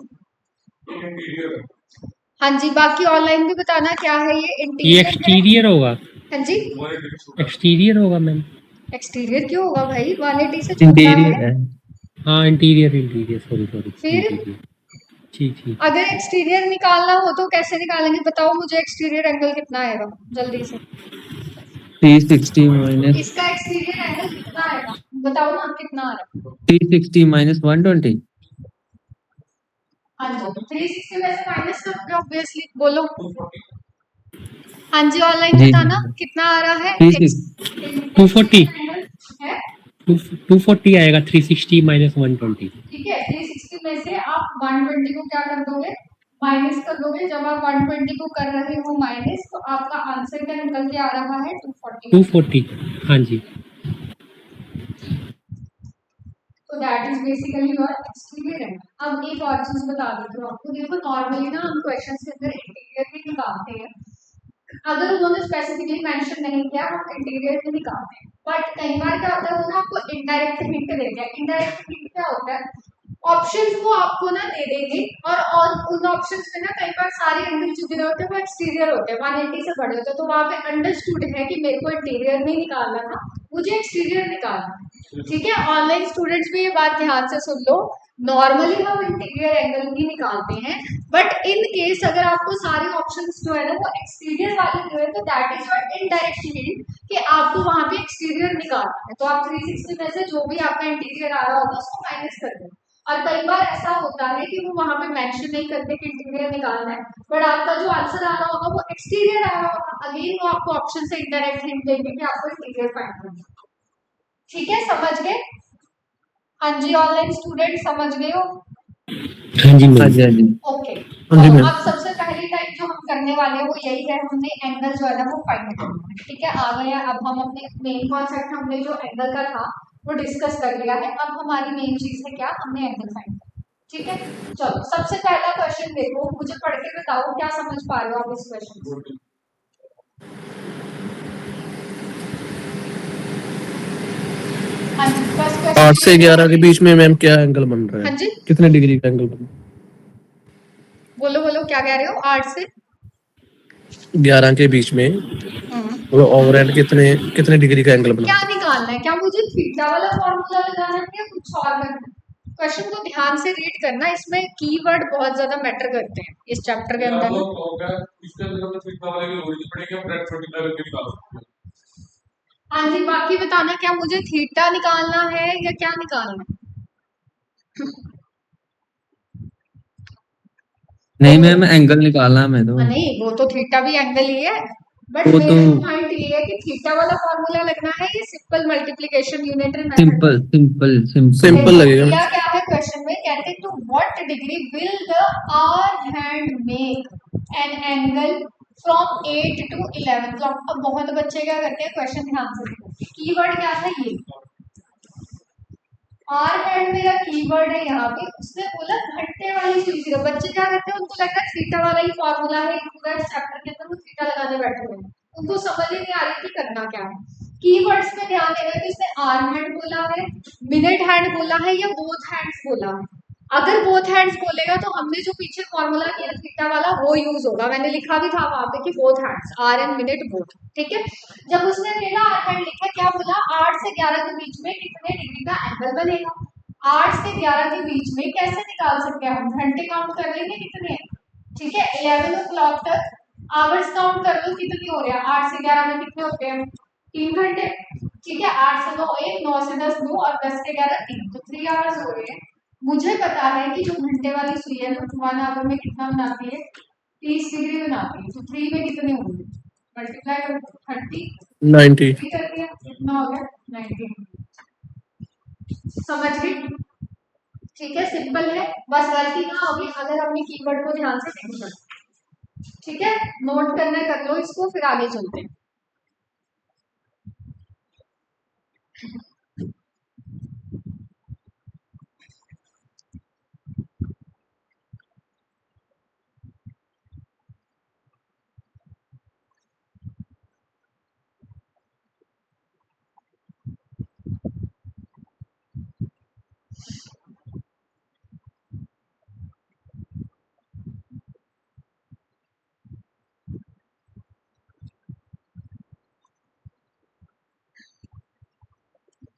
A: हाँ जी, बाकी ऑनलाइन भी बताना क्या है, ये
C: ये
A: इंटीरियर
C: एक्सटीरियर होगा,
A: हाँ जी,
C: एक्सटीरियर होगा मैम।
A: एक्सटीरियर क्यों होगा भाई, 180 से छोटा
B: इंटीरियर
A: है।
B: है।
C: हाँ इंटीरियर, इंटीरियर, सॉरी
A: फिर
C: इंटीरियर। ठीक।
A: अगर एक्सटीरियर निकालना हो तो कैसे निकालेंगे, बताओ मुझे, एक्सटीरियर एंगल कितना आएगा जल्दी से,
B: 360 माइनस
A: इसका एक्सटीरियर एंगल कितना आएगा, बताओ ना कितना आ रहा है।
B: 360 माइनस 120।
A: हाँ जी, 360 में से माइनस करोगे ऑब्वियसली, बोलो। हाँ जी, ऑनलाइन
B: जी
A: बताना कितना आ रहा है,
C: 240
A: है
C: 240 आएगा, 360 माइनस 120।
A: ठीक है, 360 में से आप 120 को क्या कर दोगे, माइनस कर दोगे, जब आप 120 को कर रहे हो माइनस, तो आपका आंसर क्या निकल के आ रहा है,
C: 240, हाँ जी।
A: तो that is basically your exterior angle. अब एक और चीज बता देती हूँ आपको, देखो नॉर्मली ना हम क्वेश्चन के अंदर इंटीरियर भी निकालते हैं, अगर उन्होंने स्पेसिफिकली मेंशन नहीं किया हम इंटीरियर भी निकालते हैं, बट कई बार क्या होता है वो ना आपको इनडायरेक्ट हिंट देते हैं। इनडायरेक्ट हिंट क्या होता है, ऑप्शंस वो आपको ना दे देंगे और उन ऑप्शंस में ना कई बार सारे एंगल जो दे होते हैं वो एक्सटीरियर होते हैं, 180 से बड़े होते हैं, तो वहां पे अंडरस्टूड है कि मेरे को इंटीरियर नहीं निकालना था, मुझे एक्सटीरियर निकालना। ठीक है, ऑनलाइन स्टूडेंट्स भी ये बात ध्यान से सुन लो, नॉर्मली हम इंटीरियर एंगल ही निकालते हैं, बट इन केस अगर आपको सारे ऑप्शंस जो है ना वो एक्सटीरियर वाले जो है तो that is your indirect hint कि आपको वहां पे एक्सटीरियर निकालना है। तो आप 360 में से जो भी आपका इंटीरियर आ रहा होगा उसको माइनस कर दें। और कई बार ऐसा होता है कि वो वहां पे मेंशन नहीं करते कि इंटीरियर निकालना है, बट आपका जो आंसर आ रहा होगा वो एक्सटीरियर आ रहा होगा, अगेन वो आपको ऑप्शन से इनडायरेक्ट हिंट देंगे कि आपको इंटीरियर फाइंड करना है। ठीक है, समझ गए? हाँ जी, ऑनलाइन स्टूडेंट समझ गए हो?
C: हाँ जी
B: हाँ
C: मैम।
B: जी हाँ जी
A: ओके,
B: हाँ जी
A: तो
B: मैम।
A: अब सबसे पहली टाइप जो हम करने वाले हैं वो यही है, हमने एंगल जो है ना वो फाइंड करना है। ठीक है, आ गया। अब हम अपने मेन कॉन्सेप्ट हमने जो एंगल का था वो डिस्कस कर लिया है। अब हमारी मेन चीज है क्या, हमने एंगल फाइंड करना। ठीक है, चलो सबसे पहला क्वेश्चन देखो, मुझे पढ़ के बताओ क्या समझ पा रहे हो आप इस क्वेश्चन से। हाँ जी, फर्स्ट क्वेश्चन
D: 8 से 11 के बीच में मैम क्या एंगल बन रहा
A: हाँ
D: है?
A: जी,
D: कितने डिग्री का एंगल बन
A: बोलो बोलो क्या कह रहे हो? 8 से
D: 11 के बीच में वो ओवरहेड कितने कितने डिग्री का एंगल बना?
A: क्या निकालना है? क्या मुझे थीटा वाला फॉर्मूला लगाना है या कुछ और करना है? क्वेश्चन को ध्यान से रीड करना, इसमें कीवर्ड बहुत ज्यादा मैटर करते हैं इस चैप्टर के अंदर ना। हाँ जी, बाकी बताना क्या मुझे थीटा निकालना है या क्या निकालना है?
B: नहीं मैम, एंगल निकालना है मैं तो।
A: नहीं, वो तो थीटा भी एंगल ही है, बट
B: वो
A: मेरा
B: तो
A: पॉइंट ये है कि थीटा वाला फॉर्मूला लगना है या simple multiplication unitary method.
B: Simple simple simple
D: simple लगेगा।
A: दिया क्या है क्वेश्चन में, कहते to what degree will the hour hand make an angle from 8 to 11। तो अब बहुत बच्चे क्या करते हैं, क्वेश्चन ध्यान से देखो, कीवर्ड क्या था ये आर हैंड, मेरा कीवर्ड है यहाँ पे। उसने बोला घंटे वाली चीज है, बच्चे क्या करते हैं उनको लगता है थीटा वाला ही फॉर्मूला है, पूरा चैप्टर के अंदर वो थीटा लगाने बैठे हुए हैं, उनको समझ ही नहीं आ रही थी करना क्या है। कीवर्ड्स में ध्यान देना कि उसने आर हैंड बोला है, मिनट हैंड बोला है या बोथ हैंड्स बोला है। अगर बोथ हैंड्स बोलेगा तो हमने जो पीछे फॉर्मूला किया थीटा वाला वो यूज होगा, मैंने लिखा भी था वहां पे कि both hands hour and minute both. ठीक है, जब उसने अकेला आर हैंड लिखा, क्या बोला 8 से 11 के बीच में कितने डिग्री का एंगल बनेगा। 8 से 11 के बीच में कैसे निकाल सकते हैं हम, घंटे काउंट कर लेंगे कितने हैं। ठीक है, 11 o'clock तक आवर्स काउंट कर लो कितने हो रहे हैं, 8 से 11 में कितने होते हैं 3 घंटे। ठीक है, 8 से 9 1, 9 से 10 2 और 10 से 11 3, तो 3 आवर्स हो रहे हैं। मुझे पता है कि जो घंटे वाली सुई है वो 1 आवर में कितना बनाती है, 30 डिग्री बनाती है। तो 3 में कितने होंगे, मल्टीप्लाई करो 30
D: 90
A: करती है, कितना हो गया 90। समझ गए? ठीक है, सिंपल है, बस गलती ना होगी अगर हमने कीवर्ड को ध्यान से नहीं पढ़ा। ठीक है, नोट करना कर लो इसको, फिर आगे चलते हैं।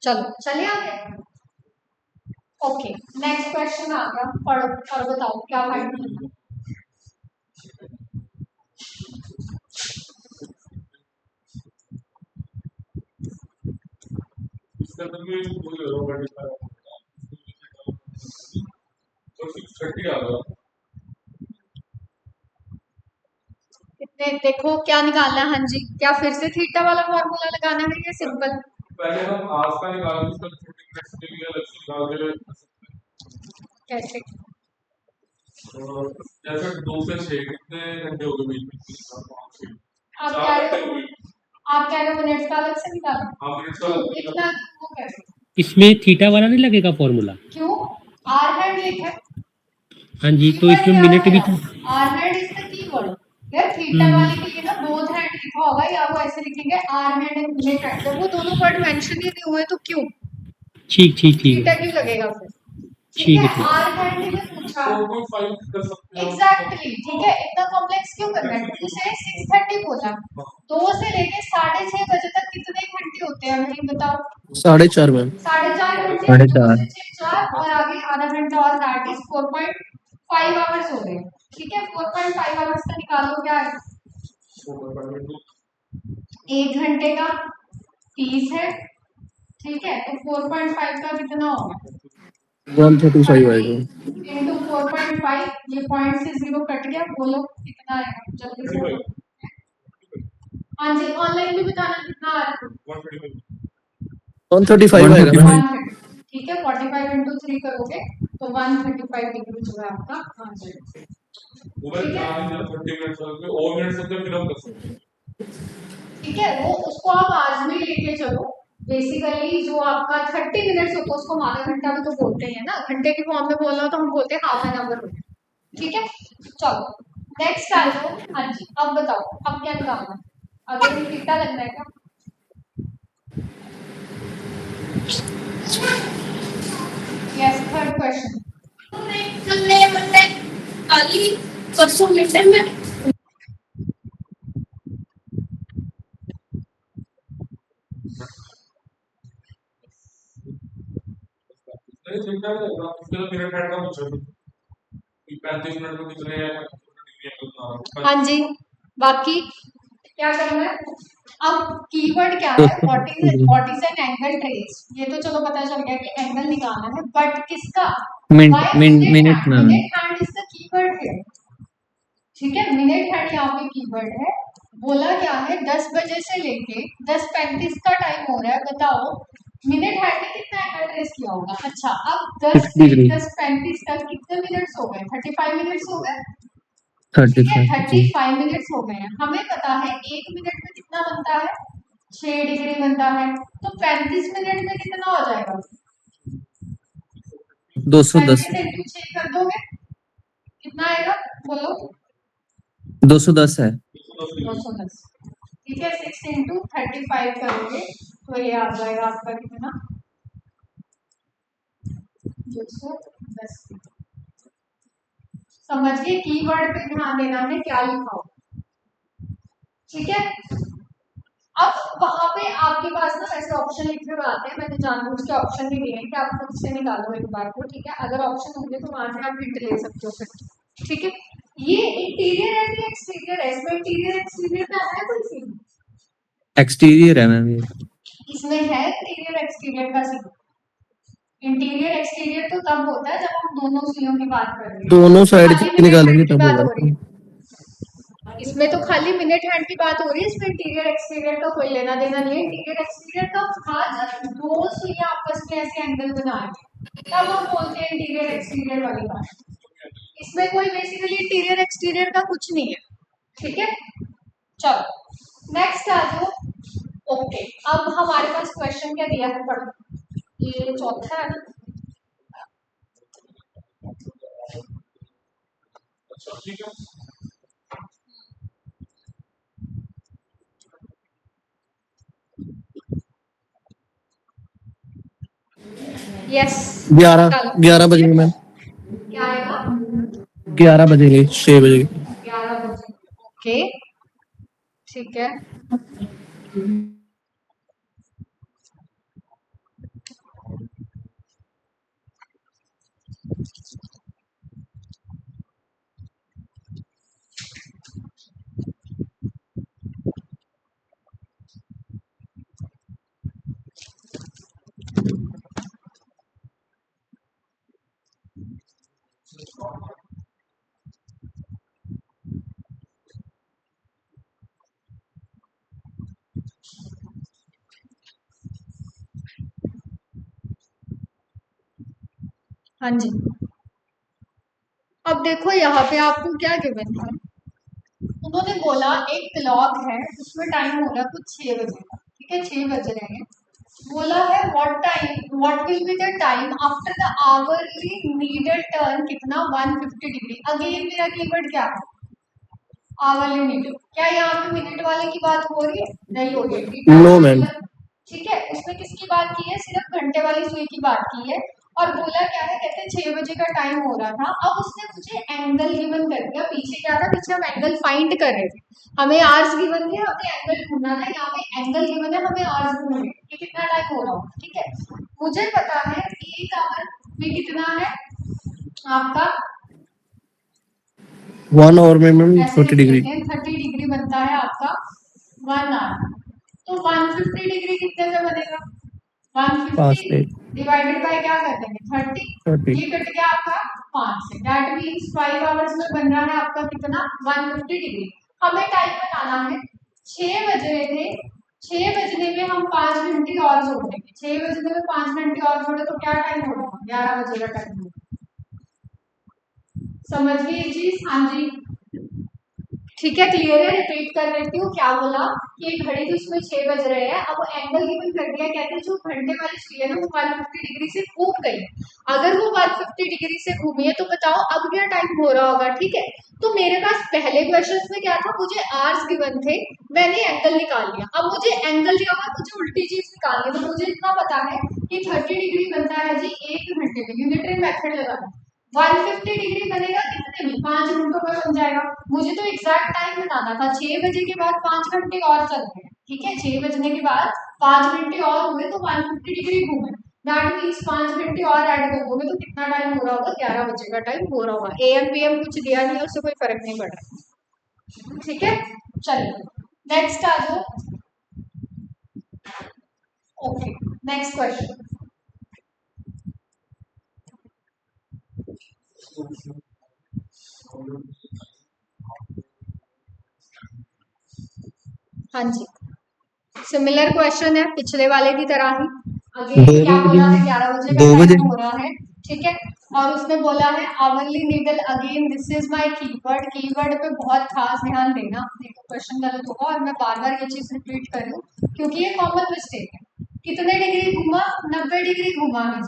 A: चलो चले आगे। ओके, नेक्स्ट क्वेश्चन आ गया, पढ़ो और बताओ क्या फाइंड करना। कितने देखो क्या निकालना है। हाँ जी, क्या फिर से थीटा वाला फॉर्मूला लगाना है या सिंपल?
E: पहले हम आस का निकाल उसका छोटी क्रेस्ट के लिए अलग से निकाल के
A: कैसे?
E: जैसे 2 से 6 कितने घंटे हो गए बीच में,
A: आप कह रहे हो, आप कह रहे हो मिनट्स का अलग से निकालना।
E: हाँ मिनट्स का
A: इतना वो कैसे,
C: इसमें थीटा वाला नहीं लगेगा फॉर्मूला?
A: क्यों? आर हैंड लिखा है।
C: हाँ जी, तो इसमें मिनट भी था।
A: Hour hand is the keyword यार, थीटा वाले के लिए ना बोथ हैंड लिखा होगा या वो ऐसे लिखेंगे hour hand and minute hand, जब वो दोनों वर्ड मेंशन ही नहीं हुए तो क्यों
C: ठीक ठीक ठीक
A: थीटा
C: है,
A: क्यों लगेगा फिर।
C: ठीक है, ठीक।
A: आर हैंड में पूछा पूछा
E: 4.5 कर सकते हो
A: एग्जैक्टली ठीक है, इतना कॉम्प्लेक्स क्यों करना है? उसे 6:30 बोला, 2 से लेके 6:30 बजे तक कितने घंटे होते हैं भाई बताओ?
D: 4.5 मैम।
A: 4.5 घंटे,
B: 4.5
A: 2 से 6 4 और आगे आधा घंटा और, दैट इज 4.5 आवर्स हो गए। ठीक है, 4.5 आवर्स का निकालो क्या है? 1 घंटे का 30 है, ठीक है, तो 4.5 का कितना होगा?
D: 135 आएगा।
A: इंटू 4.5, ये पॉइंट से 0 कट गया, बोलो कितना आएगा जल्दी से बोलो। हाँ जी, ऑनलाइन भी बताना कितना आ रहा है?
D: 135 आएगा मैम।
A: 130, ठीक है, 45 इंटू 3 करोगे तो 135 डिग्री जो है आपका आंसर। ठीक है,
E: 30 मिनट से और मिनट से फिर हम कर सकते हैं।
A: ठीक है, वो उसको आप आज में लेके चलो। बेसिकली जो आपका 30 मिनट्स होता है उसको हम आधा घंटा भी तो बोलते हैं ना, घंटे की फॉर्म में बोलना तो हम बोलते हैं हाफ एन आवर। ठीक है, चलो नेक्स्ट आ जाओ। हाँ जी, अब बताओ अब क्या निकालना है? अगर ये थीटा लगना है क्या? Yes, third question.
F: परसों मिलते में
E: नहीं चिंता नहीं, उसके लिए मिनट हेड का पूछो कि 35 मिनट में कितने डिग्री एंगल बना रहा है।
A: हाँ जी, बाकी क्या करना है? अब कीवर्ड क्या है? What is an angle trace? ये तो चलो पता चल गया कि एंगल निकालना है, बट किसका?
B: Minute ma'am.
A: Minute hand is the keyword है। ठीक है, मिनट हैंड यहाँ पे कीवर्ड है। बोला क्या है? 10 बजे से लेके 10:35 का टाइम हो रहा है, बताओ मिनट हैंड ने कितना एंगल ट्रेस किया होगा? अच्छा, अब 10 से 10:35 तक कितने मिनट्स हो गए? 35 मिनट्स हो गए। ठीक है, 35 मिनट्स हो गए हैं। हमें पता है 1 मिनट में कितना बनता है? 6 डिग्री बनता है, तो 35 मिनट में कितना हो जाएगा?
B: 210
A: 35 इंटू 6 कर दोगे, कितना आएगा बोलो?
B: 210 है।
A: 210। ठीक है, 6 इंटू 35 करोगे तो ये आ जाएगा आपका कितना? 210। समझ गए? कीवर्ड पे ध्यान देना है क्या लिखा हो। ठीक है, अब वहां पे आपके पास ना ऐसे ऑप्शन लिखे हुए आते हैं, मैंने जानबूझ के ऑप्शन भी दिए हैं कि आप खुद से निकालो एक बार को। ठीक है, अगर ऑप्शन होंगे तो वहां से आप हिंट ले सकते हो फिर। ठीक है, ये इंटीरियर है कि एक्सटीरियर है? इसमें इंटीरियर एक्सटीरियर का है कोई सीन?
B: एक्सटीरियर है मैम ये।
A: इसमें है इंटीरियर एक्सटीरियर का सीन। इंटीरियर एक्सटीरियर तो तब होता है जब हम दोनों सीनों की बात कर रहे हैं,
D: दोनों साइड
A: खाली
D: की
A: मिनट
D: निकालेंगे
A: हैंड की
D: तब
A: बात
D: होगा।
A: हो रही है। इसमें तो खाली मिनट हैंड की बात हो रही है, इसमें इंटीरियर एक्सटीरियर का कोई लेना देना नहीं है। इंटीरियर एक्सटीरियर का था जब दो सुइयां आपस में ऐसे एंगल बनाए तब हम बोलते हैं इंटीरियर एक्सटीरियर वाली बात। इसमें कोई बेसिकली इंटीरियर एक्सटीरियर का कुछ नहीं है। ठीक है, चलो नेक्स्ट आ जाओ। ओके, अब हमारे पास क्वेश्चन क्या दिया है? पढ़ो, ये चौथा है ना?
E: अच्छा ठीक है,
A: यस,
D: 11 बजेंगे मैम।
A: क्या आएगा?
D: 11 बजेंगे, 6 बजे।
A: 11 बजे। ओके, ठीक है। हाँ जी, अब देखो यहाँ पे आपको क्या गिवन है? उन्होंने बोला एक क्लॉक है, उसमें टाइम हो रहा है कुछ 6 बजे का। ठीक है, 6 बज रहे हैं। बोला है what will be the time after the hourly needle turn कितना? 150 डिग्री। अगेन मेरा कीवर्ड क्या है? Hourly needle. क्या यहाँ पे मिनट वाले की बात हो रही है? नहीं हो रही है।
D: No ma'am.
A: ठीक है, उसमें किसकी बात की है? सिर्फ घंटे वाली सुई की बात की है। और बोला क्या है, कहते हैं 6 बजे का टाइम हो रहा था। अब उसने मुझे एंगल गिवन कर दिया, पीछे क्या था, पीछे हम एंगल फाइंड कर रहे थे, हमें आवर्स गिवन थे, हमें एंगल ढूंढना था, यहाँ पे एंगल गिवन है, हमें आवर्स ढूंढने हैं कि कितना टाइम हो रहा होगा, ठीक है। मुझे पता है 1 आवर में कितना है आपका,
D: 1 आवर में मैम
A: ऐसे
D: 30
A: लिख
D: डिग्री।
A: लेते हैं 30 डिग्री बनता है आपका 1 आवर। तो 150 डिग्री कितने से बनेगा,
D: 5
A: 150
D: से
A: डिवाइडेड बाय क्या कर देंगे 30,
D: 30।
A: ये कट गया आपका 5 से, दैट मीन्स 5 आवर्स में बन रहा है आपका कितना 150 डिग्री। हमें टाइम बताना है, 6 बज रहे थे, 6 बजने में हम 5 घंटे और जोड़ देंगे, 6 बजने में 5 घंटे और जोड़े तो क्या टाइम होगा, 11 बजे का टाइम होगा। समझ गए ये चीज, हाँ जी ठीक है, क्लियर है। रिपीट कर देती हूँ क्या बोला कि एक घड़ी थी उसमें 6 बज रहे हैं, अब वो एंगल गिवन कर दिया, कहते हैं जो घंटे वाली सुई है ना वो 150 डिग्री से घूम गई, अगर वो 150 डिग्री से घूमी है तो बताओ अब क्या टाइम हो रहा होगा, ठीक है। तो मेरे पास पहले क्वेश्चन में क्या था, मुझे आवर्स गिवन थे, मैंने एंगल निकाल लिया, अब मुझे एंगल दिया हुआ, मुझे उल्टी चीज निकालनी है, तो मुझे इतना पता है कि 30 डिग्री बनता है जी 1 घंटे में, यूनिटरी मेथड लगाना, 150 डिग्री बनेगा कितने में, 5 घंटों में बन जाएगा। मुझे तो एग्जैक्ट टाइम बताना था, 6 बजे के बाद 5 घंटे और चल रहे हैं, ठीक है, 6 बजने के बाद 5 घंटे और हुए तो 150 डिग्री घूमे, दैट मीन्स 5 घंटे और ऐड कर दोगे तो कितना टाइम हो रहा होगा, 11 बजे का टाइम हो रहा होगा। AM PM कुछ दिया नहीं है, उससे कोई फर्क नहीं पड़ रहा, ठीक है। चलिए नेक्स्ट आ जाओ, ओके नेक्स्ट क्वेश्चन। हाँ जी, सिमिलर क्वेश्चन है पिछले वाले की तरह ही, अगेन
B: 2
A: क्या
B: बजे
A: बोला है 11 बजे का
B: 2 बजे
A: टाइम हो रहा है, ठीक है। और उसने बोला है hourly needle, again this is my keyword, keyword पे बहुत खास ध्यान देना, नहीं तो क्वेश्चन गलत होगा, और मैं बार बार ये चीज रिपीट कर रही हूँ क्योंकि ये कॉमन मिस्टेक है। कितने डिग्री घुमा, 90 डिग्री घुमा है,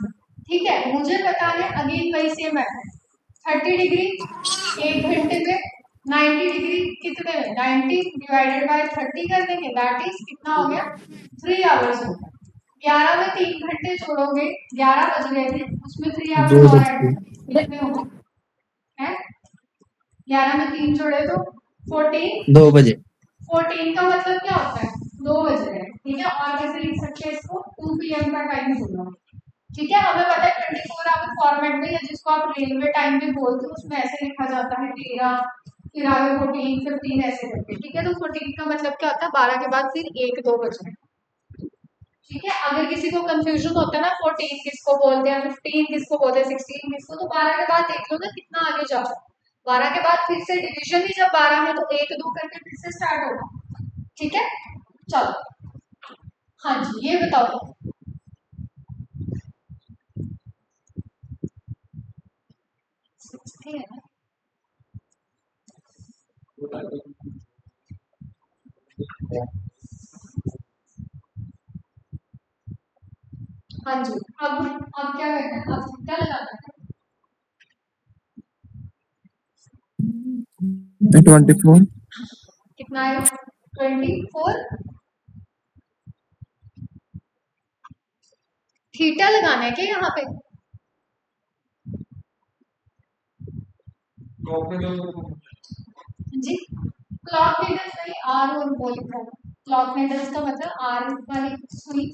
A: ठीक है। मुझे पता है अगेन वही सेम है, 30 डिग्री 1 घंटे में, 90 डिग्री कितने में, 90 डिवाइडेड बाय 30 कर देंगे, दैट इज कितना हो गया 3 आवर्स हो गया। 11 में 3 घंटे छोड़ोगे, 11 बज गए थे, उसमें 3 आवर्स
D: 2
A: और
D: बज
A: ऐड
D: गए।
A: कितने हो गए हैं, 11 में 3 जोड़े तो 14,
B: 2 बजे
A: 14 का मतलब क्या होता है 2 बज रहे हैं, ठीक है। और कैसे लिख सकते हैं इसको, 2 PM का टाइम होगा, ठीक है। हमें पता है 24 आवर फॉर्मेट में, या जिसको आप रेलवे टाइम भी बोलते हो, उसमें ऐसे लिखा जाता है 13, फिर आगे 14, 15 ऐसे करके, ठीक है। तो 14 का मतलब क्या होता है 12 के बाद फिर 1 2 बज रहे हैं, ठीक है। अगर किसी को कंफ्यूजन होता है ना 14 किसको बोलते हैं, 15 किसको बोलते हैं, 16 किसको, तो 12 के बाद देख लो ना कितना आगे जाओ, 12 के बाद फिर से डिवीजन ही जब 12 है तो 1 2 करके फिर से स्टार्ट होगा, ठीक है। चलो हाँ जी ये बताओ, 60 है ना, हाँ जी। अब क्या करना है, अब क्या लगाना है,
D: 24।
A: कितना है 24, थीटा लगाना है क्या यहाँ पे, जी क्लॉक नीडल्स नहीं, आर और बोल रहा हूँ, क्लॉक नीडल्स का मतलब आर वाली सुई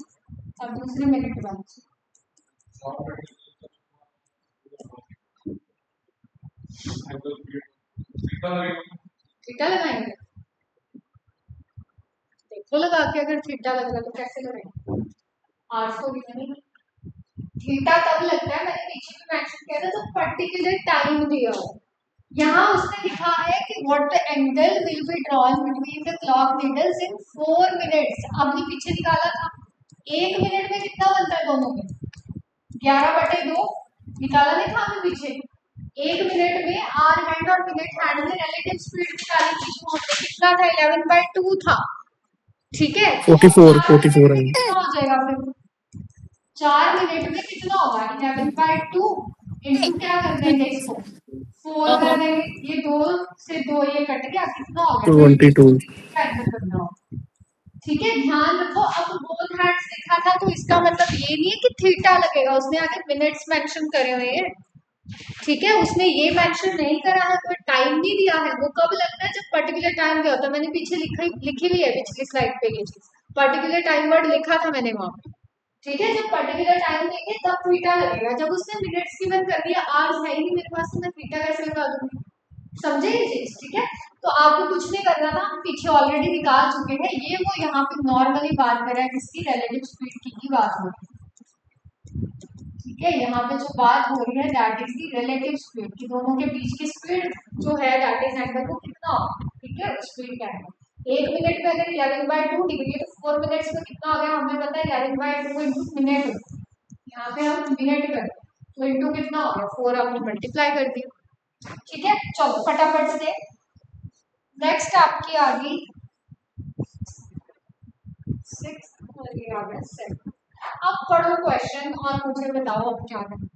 A: और दूसरी मिनट वाली, थीटा लगाएंगे, देखो लगा के, अगर थीटा लग रहा तो कैसे लगाएंगे, आर को भी नहीं, थीटा तब लगता है, मैंने पीछे भी मेंशन किया था, तो पर्टिकुलर टाइम दिया हो, यहाँ उसने लिखा है कि what the angle will be drawn between the clock needles in 4 minutes, हमने पीछे निकाला था 1 मिनट में कितना बनता है दोनों में, 11/2 निकाला नहीं था हमने पीछे, 1 मिनट में आर हैंड और मिनट हैंड में रिलेटिव स्पीड निकाली थी, कितना था 11/2 था, ठीक है। तो
D: 44 है।
A: कितना हो जाएगा फिर, 4 मिनट में कितना होगा 11/2 इंटू क्या कर देंगे इसको 4 कर देंगे, ये 2 से 2 ये कट गया, कितना हो गया
D: 22।
A: आंसर करना होगा, ठीक है, ध्यान रखो। अब बोथ हैंड्स लिखा था तो इसका मतलब ये नहीं है कि थीटा लगेगा, उसने आगे मिनट्स मेंशन करे हुए हैं। ठीक है, उसने ये मेंशन नहीं करा है, कोई टाइम नहीं दिया है। वो कब लगता है, जब पर्टिकुलर टाइम दिया होता है। मैंने पीछे लिखी हुई है पिछली स्लाइड पे ये चीज, पर्टिकुलर टाइम वर्ड लिखा था मैंने वहां पे। ठीक है, जब पर्टिकुलर टाइम देंगे तब थीटा लगेगा। जब उसने मिनट्स गिवन कर दिया, आवर्स है ही नहीं मेरे पास, तो मैं थीटा कैसे लगा दूंगी? समझे ये चीज? ठीक है, तो आपको कुछ नहीं करना था, हम पीछे ऑलरेडी निकाल चुके हैं। ये वो यहाँ पे नॉर्मली बात कर रहा है जिसकी रिलेटिव स्पीड की ही बात हो रही है। ठीक है, यहाँ पे जो बात हो रही है that is the relative speed की, दोनों के बीच की स्पीड जो है दैट इज एंगल को कितना होगा। ठीक है, स्पीड क्या है, 1 मिनट में अगर 11/2 डिग्री है तो 4 मिनट्स में कितना हो गया हमें पता है, 11/2 इंटू मिनट। यहाँ पे हम मिनट कर तो इंटू कितना हो गया 4, आपने मल्टीप्लाई कर दिया। ठीक है, चलो फटाफट से नेक्स्ट आपकी आ गई 6 और ये आ गया 7। अब पढ़ो क्वेश्चन और मुझे बताओ अब क्या करना।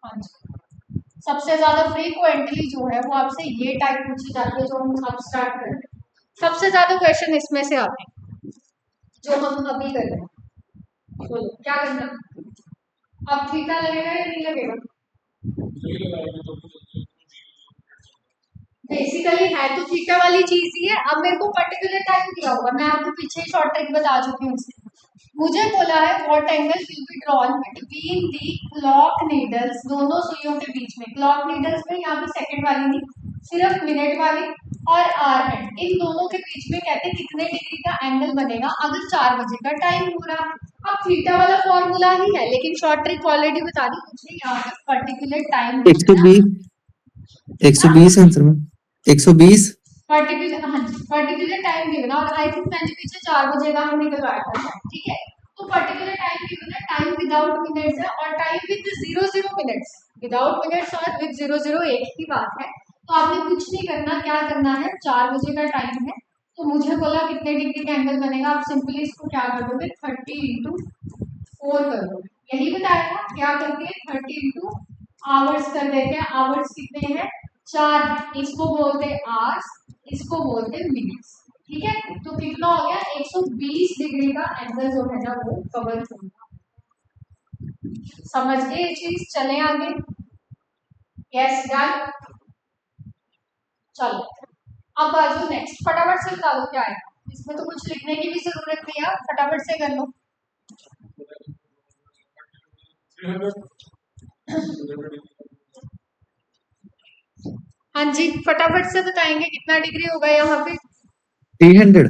A: हाँ जी, सबसे ज्यादा फ्रीक्वेंटली जो है वो आपसे ये टाइप पूछी जाती है जो हम अब स्टार्ट कर रहे हैं। सबसे ज्यादा क्वेश्चन इसमें से आते हैं जो हम अभी कर रहे हैं। बोलो क्या करना, अब थीटा लगेगा या नहीं लगेगा? बेसिकली है तो थीटा वाली चीज ही है। अब मेरे को पर्टिकुलर टाइम दिया होगा, मैं आपको पीछे ही शॉर्ट ट्रिक बता चुकी हूँ उसकी। मुझे बोला है what angle will be drawn between the clock needles, दोनों सुइयों के बीच में। क्लॉक नीडल्स में यहाँ पे सेकंड वाली नहीं, सिर्फ मिनट वाली और आर हैंड, इन दोनों के बीच में कहते हैं कितने डिग्री का एंगल बनेगा अगर 4 बजे का टाइम हो रहा। अब थीटा वाला फॉर्मूला ही है, लेकिन शॉर्ट ट्रिक ऑलरेडी बता दी मुझे, यहाँ पे पर्टिकुलर टाइम
B: 120 120 आंसर में 120
A: पर्टिकुलर, हाँ जी, पर्टिकुलर टाइम गिवन। और आई थिंक मैंने पीछे 4 बजे का हम निकलवाया था। ठीक है, तो पर्टिकुलर टाइम गिवन है, टाइम विदाउट मिनट्स है और time with 00 minutes. Without minutes और विद 00 एक ही बात है। तो आपने कुछ नहीं करना, क्या करना है, 4 बजे का टाइम है तो मुझे बोला कितने डिग्री का एंगल बनेगा। आप सिंपली इसको क्या कर दोगे, 30 इंटू 4 कर दोगे। यही बताया था, क्या करते हैं 30 इंटू आवर्स कर देते हैं। आवर्स कितने हैं, 4 है, इसको बोलते हैं आवर्स, इसको बोलते हैं मिनट्स। ठीक है, तो कितना हो गया, 120 डिग्री का एंगल जो है ना वो कवर होगा। समझ गए ये चीज? चले आगे, यस डन। चलो अब आ जाओ नेक्स्ट, फटाफट से बता दो क्या है। इसमें तो कुछ लिखने की भी जरूरत नहीं है, फटाफट से कर लो। हाँ जी, फटाफट से बताएंगे कितना डिग्री होगा यहाँ पे।
B: 300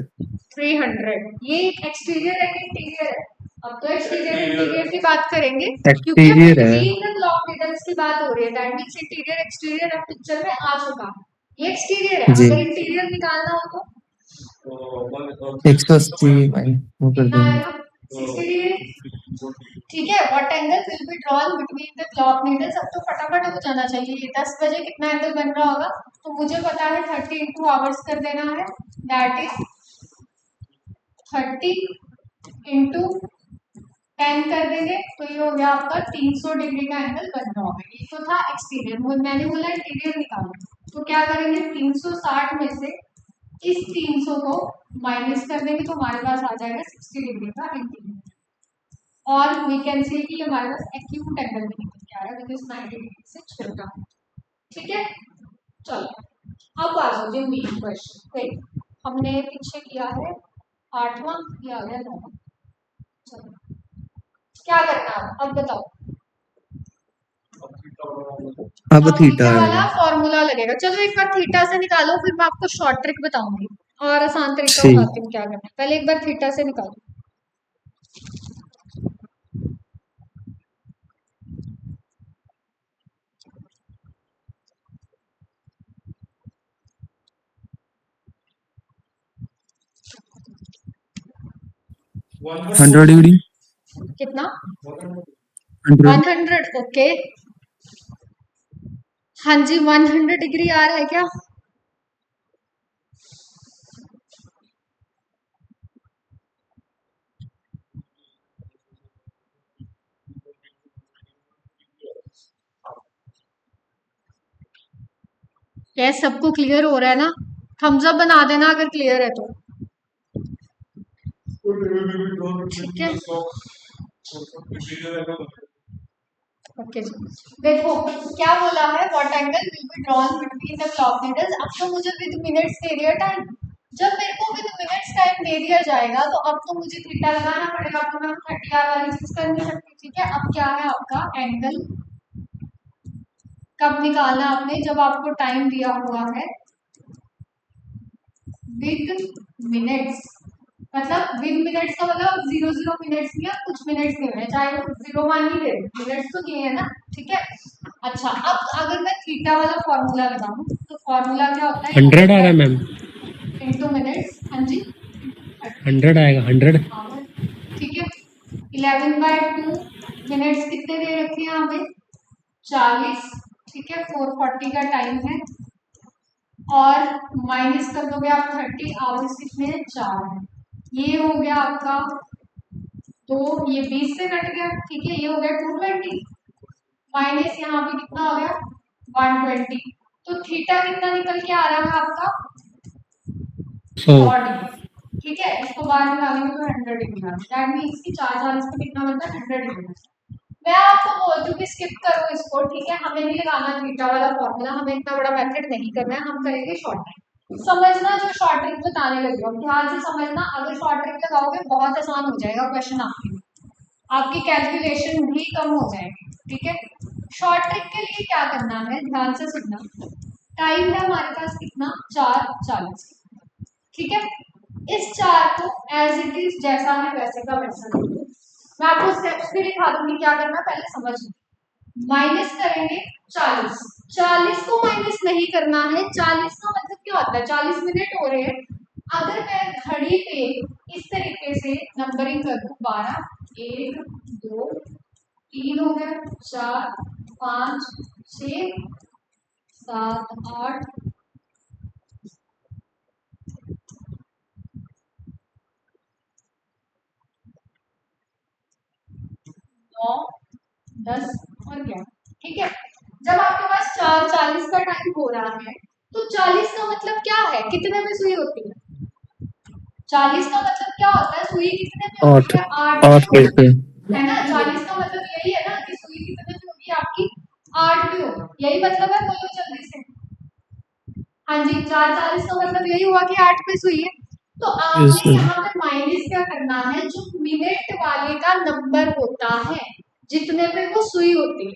A: 300। ये एक्सटीरियर है कि इंटीरियर है? अब तो एक्सटीरियर इंटीरियर की बात करेंगे क्योंकि
B: एक्सटीरियर है।
A: बिटवीन द क्लॉक नीडल्स की बात हो रही है। दैट मींस इंटीरियर एक्सटीरियर अब पिक्चर में आ चुका। ये एक्सटीरियर है,
B: जी
A: अगर इंटीरियर निकालना हो तो
B: 180 वो कर
A: कितना
B: देंगे।
A: आएगा, 60 डिग्री। ठीक है, what angle will be drawn between the clock needles. अब तो फटाफट हो जाना चाहिए, 10 बजे कितना एंगल बन रहा होगा तो मुझे पता है 30 इंटू आवर्स कर देना है, दैट इज 30 इंटू 10 कर देंगे तो ये हो गया आपका 300 डिग्री का एंगल बन रहा होगा। ये तो था एक्सटीरियर, मैंने बोला इंटीरियर निकालना, तो क्या करेंगे 360 में से इस 300 को माइनस कर देंगे तो हमारे पास आ जाएगा 60 डिग्री का इंटीरियर। और वी कैन से कि हमारे पास एक्यूट एंगल भी निकल के आ रहा है बिकॉज 90 डिग्री से छोटा है। ठीक है, चलो अब आ जाओ मेन क्वेश्चन। हमने पीछे किया है 8वां, ये आ गया 9वां। चलो क्या करना है अब बताओ।
B: अब थीटा
A: वाला
B: आएगा।
A: फॉर्मूला लगेगा। चलो एक बार थीटा से निकालो, फिर मैं आपको शॉर्ट ट्रिक बताऊंगी और आसान तरीका
B: ठीक।
A: बताती हूँ क्या करना है। पहले एक बार थीटा से निकालो।
B: हंड्रेड डिग्री
A: कितना,
B: 100
A: 100। ओके, हाँ जी 100 डिग्री आ रहा है क्या? क्या सबको क्लियर हो रहा है ना? थम्स अप बना देना अगर क्लियर है तो। ठीक है, ओके जी। देखो क्या बोला है, what angle will be drawn between the clock needles. अब तो मुझे विद मिनट्स दे दिया टाइम, जब मेरे को विद मिनट्स टाइम दे दिया जाएगा तो अब तो मुझे थीटा लगाना पड़ेगा, तो मैं 30 वाली चीज कर नहीं सकती। ठीक है, अब क्या है आपका एंगल कब निकालना आपने, जब आपको टाइम दिया हुआ है विद मिनट्स, मतलब विद मिनट्स का मतलब 0 मिनट्स दिया, कुछ मिनट्स दिए हैं, चाहे वो 0 ही दे, मिनट्स तो दिए है ना। ठीक है, अच्छा अब अगर मैं थीटा वाला फॉर्मूला लगाऊं तो फॉर्मूला क्या होता है,
C: 100 आ रहा है मैम,
A: इनटू मिनट्स। हाँ जी,
C: 100 आएगा, 100।
A: ठीक है, 11/2 मिनट्स कितने दे रखे हैं हमें, 40। ठीक है, 4:40 का टाइम है, और माइनस कर दोगे आप 30, आवर्स कितने हैं, 4 है। ये हो गया आपका, तो ये 20 से कट गया। ठीक है, ये हो गया 220, माइनस यहाँ पे कितना हो गया 120। तो थीटा कितना निकल के आ रहा है आपका 100 डिग्री। ठीक है, इसको बाहर निकालेंगे तो 100 डिग्री आ रहा है, दैट मींस कि 4 40 पे कितना बनता है 100 डिग्री। मैं आपको बोलती हूँ कि स्किप करो इसको। ठीक है, हमें नहीं लगाना थीटा वाला फॉर्मूला, हमें इतना बड़ा मेथड नहीं करना है, हम करेंगे शॉर्ट ट्रिक। समझना, जो शॉर्ट ट्रिक बताने लगी हूँ ध्यान से समझना, अगर शॉर्ट ट्रिक लगाओगे बहुत आसान हो जाएगा क्वेश्चन आपके लिए, आपकी कैलकुलेशन भी कम हो जाएगी। ठीक है, शॉर्ट ट्रिक के लिए क्या करना है, ध्यान से सुनना। टाइम है हमारे पास कितना 4:40। ठीक है, इस 4 को एज इट इज जैसा है वैसे का वैसा लिख दो। मैं आपको स्टेप्स भी दिखा दूंगी क्या करना, पहले समझ लो। माइनस करेंगे 40, 40 को माइनस नहीं करना है, 40 का मतलब क्या होता है, 40 मिनट हो रहे हैं। अगर मैं घड़ी पे इस तरीके से नंबरिंग कर दूं, 12 1 2 3 हो गया, 4 5 6 7 8 9 10 और 11। ठीक है, जब आपके पास 4:40 का टाइम हो रहा है तो 40 का मतलब क्या है, कितने में सुई होती है, 40 का मतलब क्या होता है, सुई कितने में होती
D: 8
A: है, 8
D: 8
A: में
D: पे
A: है ना। 40 का मतलब यही है ना कि सुई कितने में होगी आपकी, 8 में होगी, यही मतलब है, बोलो जल्दी से। हाँ जी, 4:40 का मतलब यही हुआ कि 8 पे सुई है। तो
D: यस
A: आपने यहाँ पे माइनस क्या करना है, जो मिनट वाले का नंबर होता है जितने पे वो सुई होती है।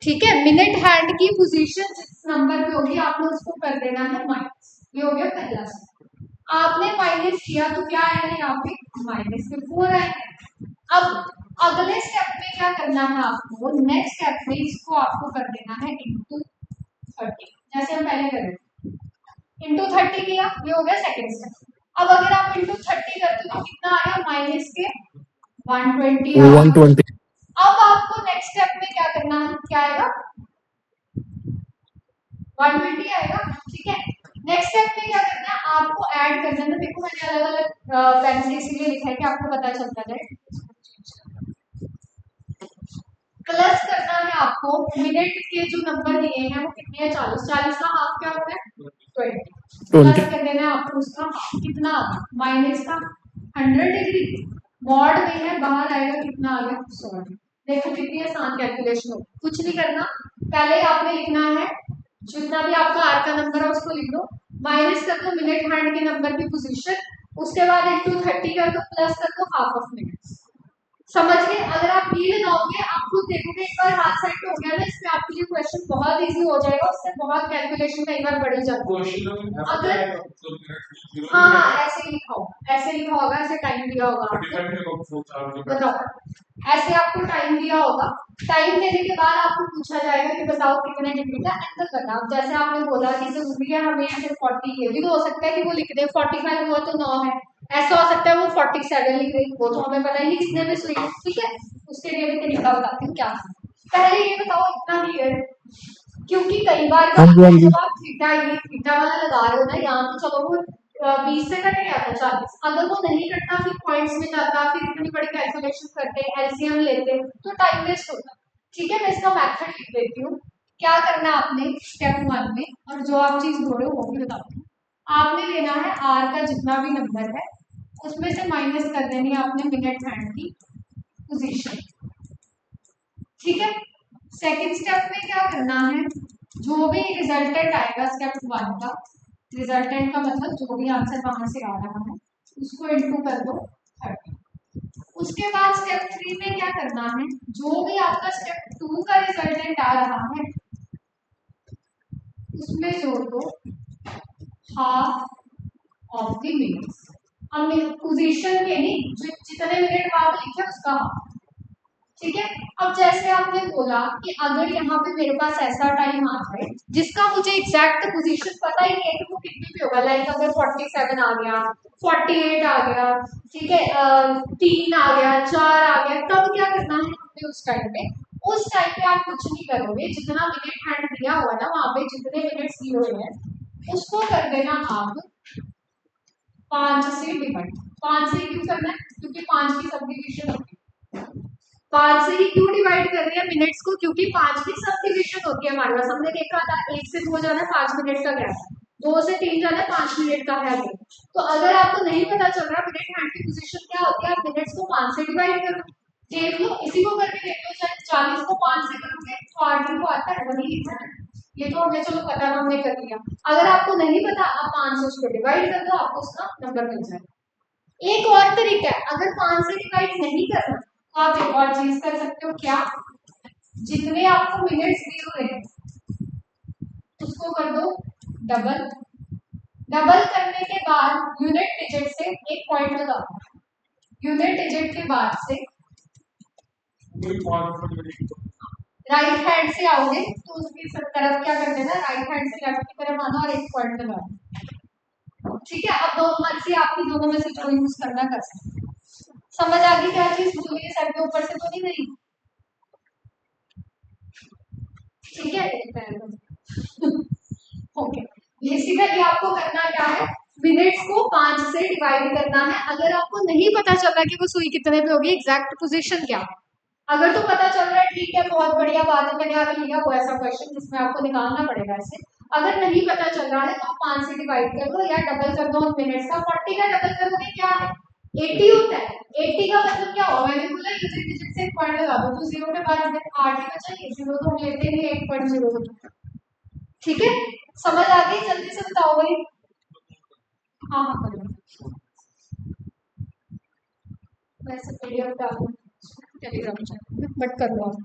A: ठीक है, मिनट हैंड की पोजीशन जिस नंबर पे होगी आपने उसको कर देना है माइनस। ये हो गया पहला स्टेप, आपने माइनस किया तो क्या आएगा यहाँ पे -4 आएगा। अब अगले स्टेप में क्या करना है आपको, नेक्स्ट स्टेप में इसको आपको कर देना है इंटू 30, जैसे हम पहले कर रहे थे। इंटू 30 किया, ये हो गया सेकंड स्टेप। अब अगर आप इंटू 30 करते हो तो कितना आया, माइनस के 120 आ गया।
D: 120
A: अब आपको नेक्स्ट स्टेप में क्या करना है, क्या आएगा 120 आएगा। ठीक है, नेक्स्ट स्टेप में क्या करना है, आपको ऐड कर देना। देखो मैंने अलग अलग पेन से इसीलिए लिखा है कि आपको पता चलता जाए। प्लस करना है आपको, मिनट के जो नंबर दिए हैं वो कितने हैं, 40, 40 का हाफ क्या होता है 20, प्लस
D: 20
A: कर देना है आपको उसका कितना, माइनस का 100 डिग्री, मॉड में है, बाहर आएगा कितना आ गया 100। देखो कितनी आसान कैलकुलेशन हो, कुछ नहीं करना, पहले आपने लिखना है जितना भी आपका आर का नंबर है उसको लिख दो, माइनस कर दो मिनट हैंड के नंबर की पोजीशन, उसके बाद इंटू 30 कर दो, प्लस कर दो हाफ ऑफ मिनट। समझ गए, अगर आप ये लगाओगे आप खुद देखोगे, एक बार हाथ सेट हो गया ना इसमें आपके लिए क्वेश्चन बहुत इजी हो जाएगा, उससे बहुत कैलकुलेशन कई बार बढ़ ही जाती है। अगर हाँ ऐसे ही लिखा होगा, ऐसे लिखा होगा, ऐसे टाइम दिया होगा आपको, बताओ ऐसे आपको टाइम दिया होगा, टाइम देने के बाद आपको पूछा जाएगा कि बताओ कितने डिग्री का एंगल करना। अब जैसे आपने बोला कि जरूरी है हमें ऐसे 40, ये भी तो हो सकता है कि वो लिख दे 45 हुआ तो 9 है, ऐसा हो सकता है वो 47 लिख रही, वो तो हमें पता ही नहीं कितने में सुई। ठीक है, उसके लिए भी तरीका बताती हूँ क्या। पहले ये बताओ इतना क्लियर है, क्योंकि कई बार
D: हाँ जी, हाँ जी।
A: जब आप थीटा वाला लगा रहे हो ना, यहाँ तो चलो वो 20 से कट गया था 40, अगर वो नहीं कटता फिर पॉइंट्स में जाता, फिर इतनी बड़ी कैलकुलेशन करते, एलसीएम लेते तो टाइम वेस्ट होता। ठीक है, मैं इसका मेथड लिख देती हूँ, क्या करना है आपने स्टेप 1 में, और जो आप चीज बोल रहे हो वो भी बताती हूँ। आपने लेना है आर का जितना भी नंबर है, उसमें से माइनस कर देनी है आपने मिनट हैंड की पोजीशन। ठीक है, सेकंड स्टेप में क्या करना है, जो भी रिजल्टेंट आएगा स्टेप 1 का, रिजल्टेंट का मतलब जो भी आंसर वहां से आ रहा है उसको इनटू कर दो 30। उसके बाद स्टेप 3 में क्या करना है, जो भी आपका स्टेप 2 का रिजल्टेंट आ रहा है उसमें जोड़ दो हाफ ऑफ द मिनट्स। हम पोजीशन के नहीं, जितने मिनट आप लिखे उसका हाफ। ठीक है, अब जैसे आपने बोला कि अगर यहाँ पे मेरे पास ऐसा टाइम आ जाए जिसका मुझे एग्जैक्ट पोजीशन पता ही नहीं है कि वो कितने पे होगा, लाइक अगर 47 आ गया, 48 आ गया, ठीक है, 3 आ गया, 4 आ गया, तब क्या करना है हमें उस टाइम पे? उस टाइम पे आप कुछ नहीं करोगे, जितना मिनट हैंड दिया हुआ ना वहां पे जितने मिनट्स दिए हुए हैं उसको कर देना आप 5 से डिवाइड। 5 से क्यों करना है, क्योंकि 5 की सब्डिविजन होती है। 5 से ही क्यों डिवाइड कर रहे हैं मिनट्स को, क्योंकि 5 की सब्डिविजन होती है हमारे पास। हमने देखा था 1 से 2 जाना 5 मिनट का गैप है, 2 से 3 जाना 5 मिनट का है। तो अगर आपको नहीं पता चल रहा मिनट हैंड की पोजीशन क्या होती है, आप मिनट्स को 5 से डिवाइड करो, देख लो, इसी को करके देख लो, चाहे 40 को 5 से करोगे तो 8 को आता है, वही लिखना है। ये तो हमने चलो पता हमने कर लिया। अगर आपको नहीं पता आप 5 से उसको डिवाइड कर दो, आपको उसका नंबर मिल जाएगा। एक और तरीका है, अगर 5 से डिवाइड नहीं करना तो आप एक और चीज कर सकते हो, क्या, जितने आपको मिनट्स दिए हुए हैं उसको कर दो डबल। डबल करने के बाद यूनिट डिजिट से एक पॉइंट लगा, यूनिट डिजिट के बाद से राइट हैंड से आओगे तो उसकी तरफ क्या कर देना, राइट हैंड से लेफ्ट की तरफ आना और एक पॉइंट लगाना। ठीक है, अब दो मर्जी आपकी, दोनों में से जो यूज करना कर सकते। समझ आ गई क्या चीज बोलिए, सर के ऊपर से तो नहीं गई? ठीक है ओके, बेसिकली आपको करना क्या है, मिनट्स को 5 से डिवाइड करना है। अगर आपको नहीं पता चल रहा कि वो सुई कितने पे होगी, एग्जैक्ट पोजीशन क्या है, अगर तो पता चल रहा है ठीक है बहुत बढ़िया बात है, मैंने आगे लिया हुआ ऐसा क्वेश्चन जिसमें आपको निकालना पड़ेगा ऐसे। अगर नहीं पता चल रहा है तो आप 5 से डिवाइड कर दो या डबल कर दो मिनट्स का। 40 का डबल करोगे क्या है, 80 होता है। 80 का मतलब क्या होगा, मैंने बोला यूनिट डिजिट से एक पॉइंट लगा दो तो 0 के बाद 8 ही बचेंगे, 0 तो हम लेते नहीं 8.0। ठीक है, समझ आ गई, जल्दी से बताओ भाई। हाँ हाँ करो, वैसे पीडीएफ डालो टेलीग्राम चैनल बट कर लो आप।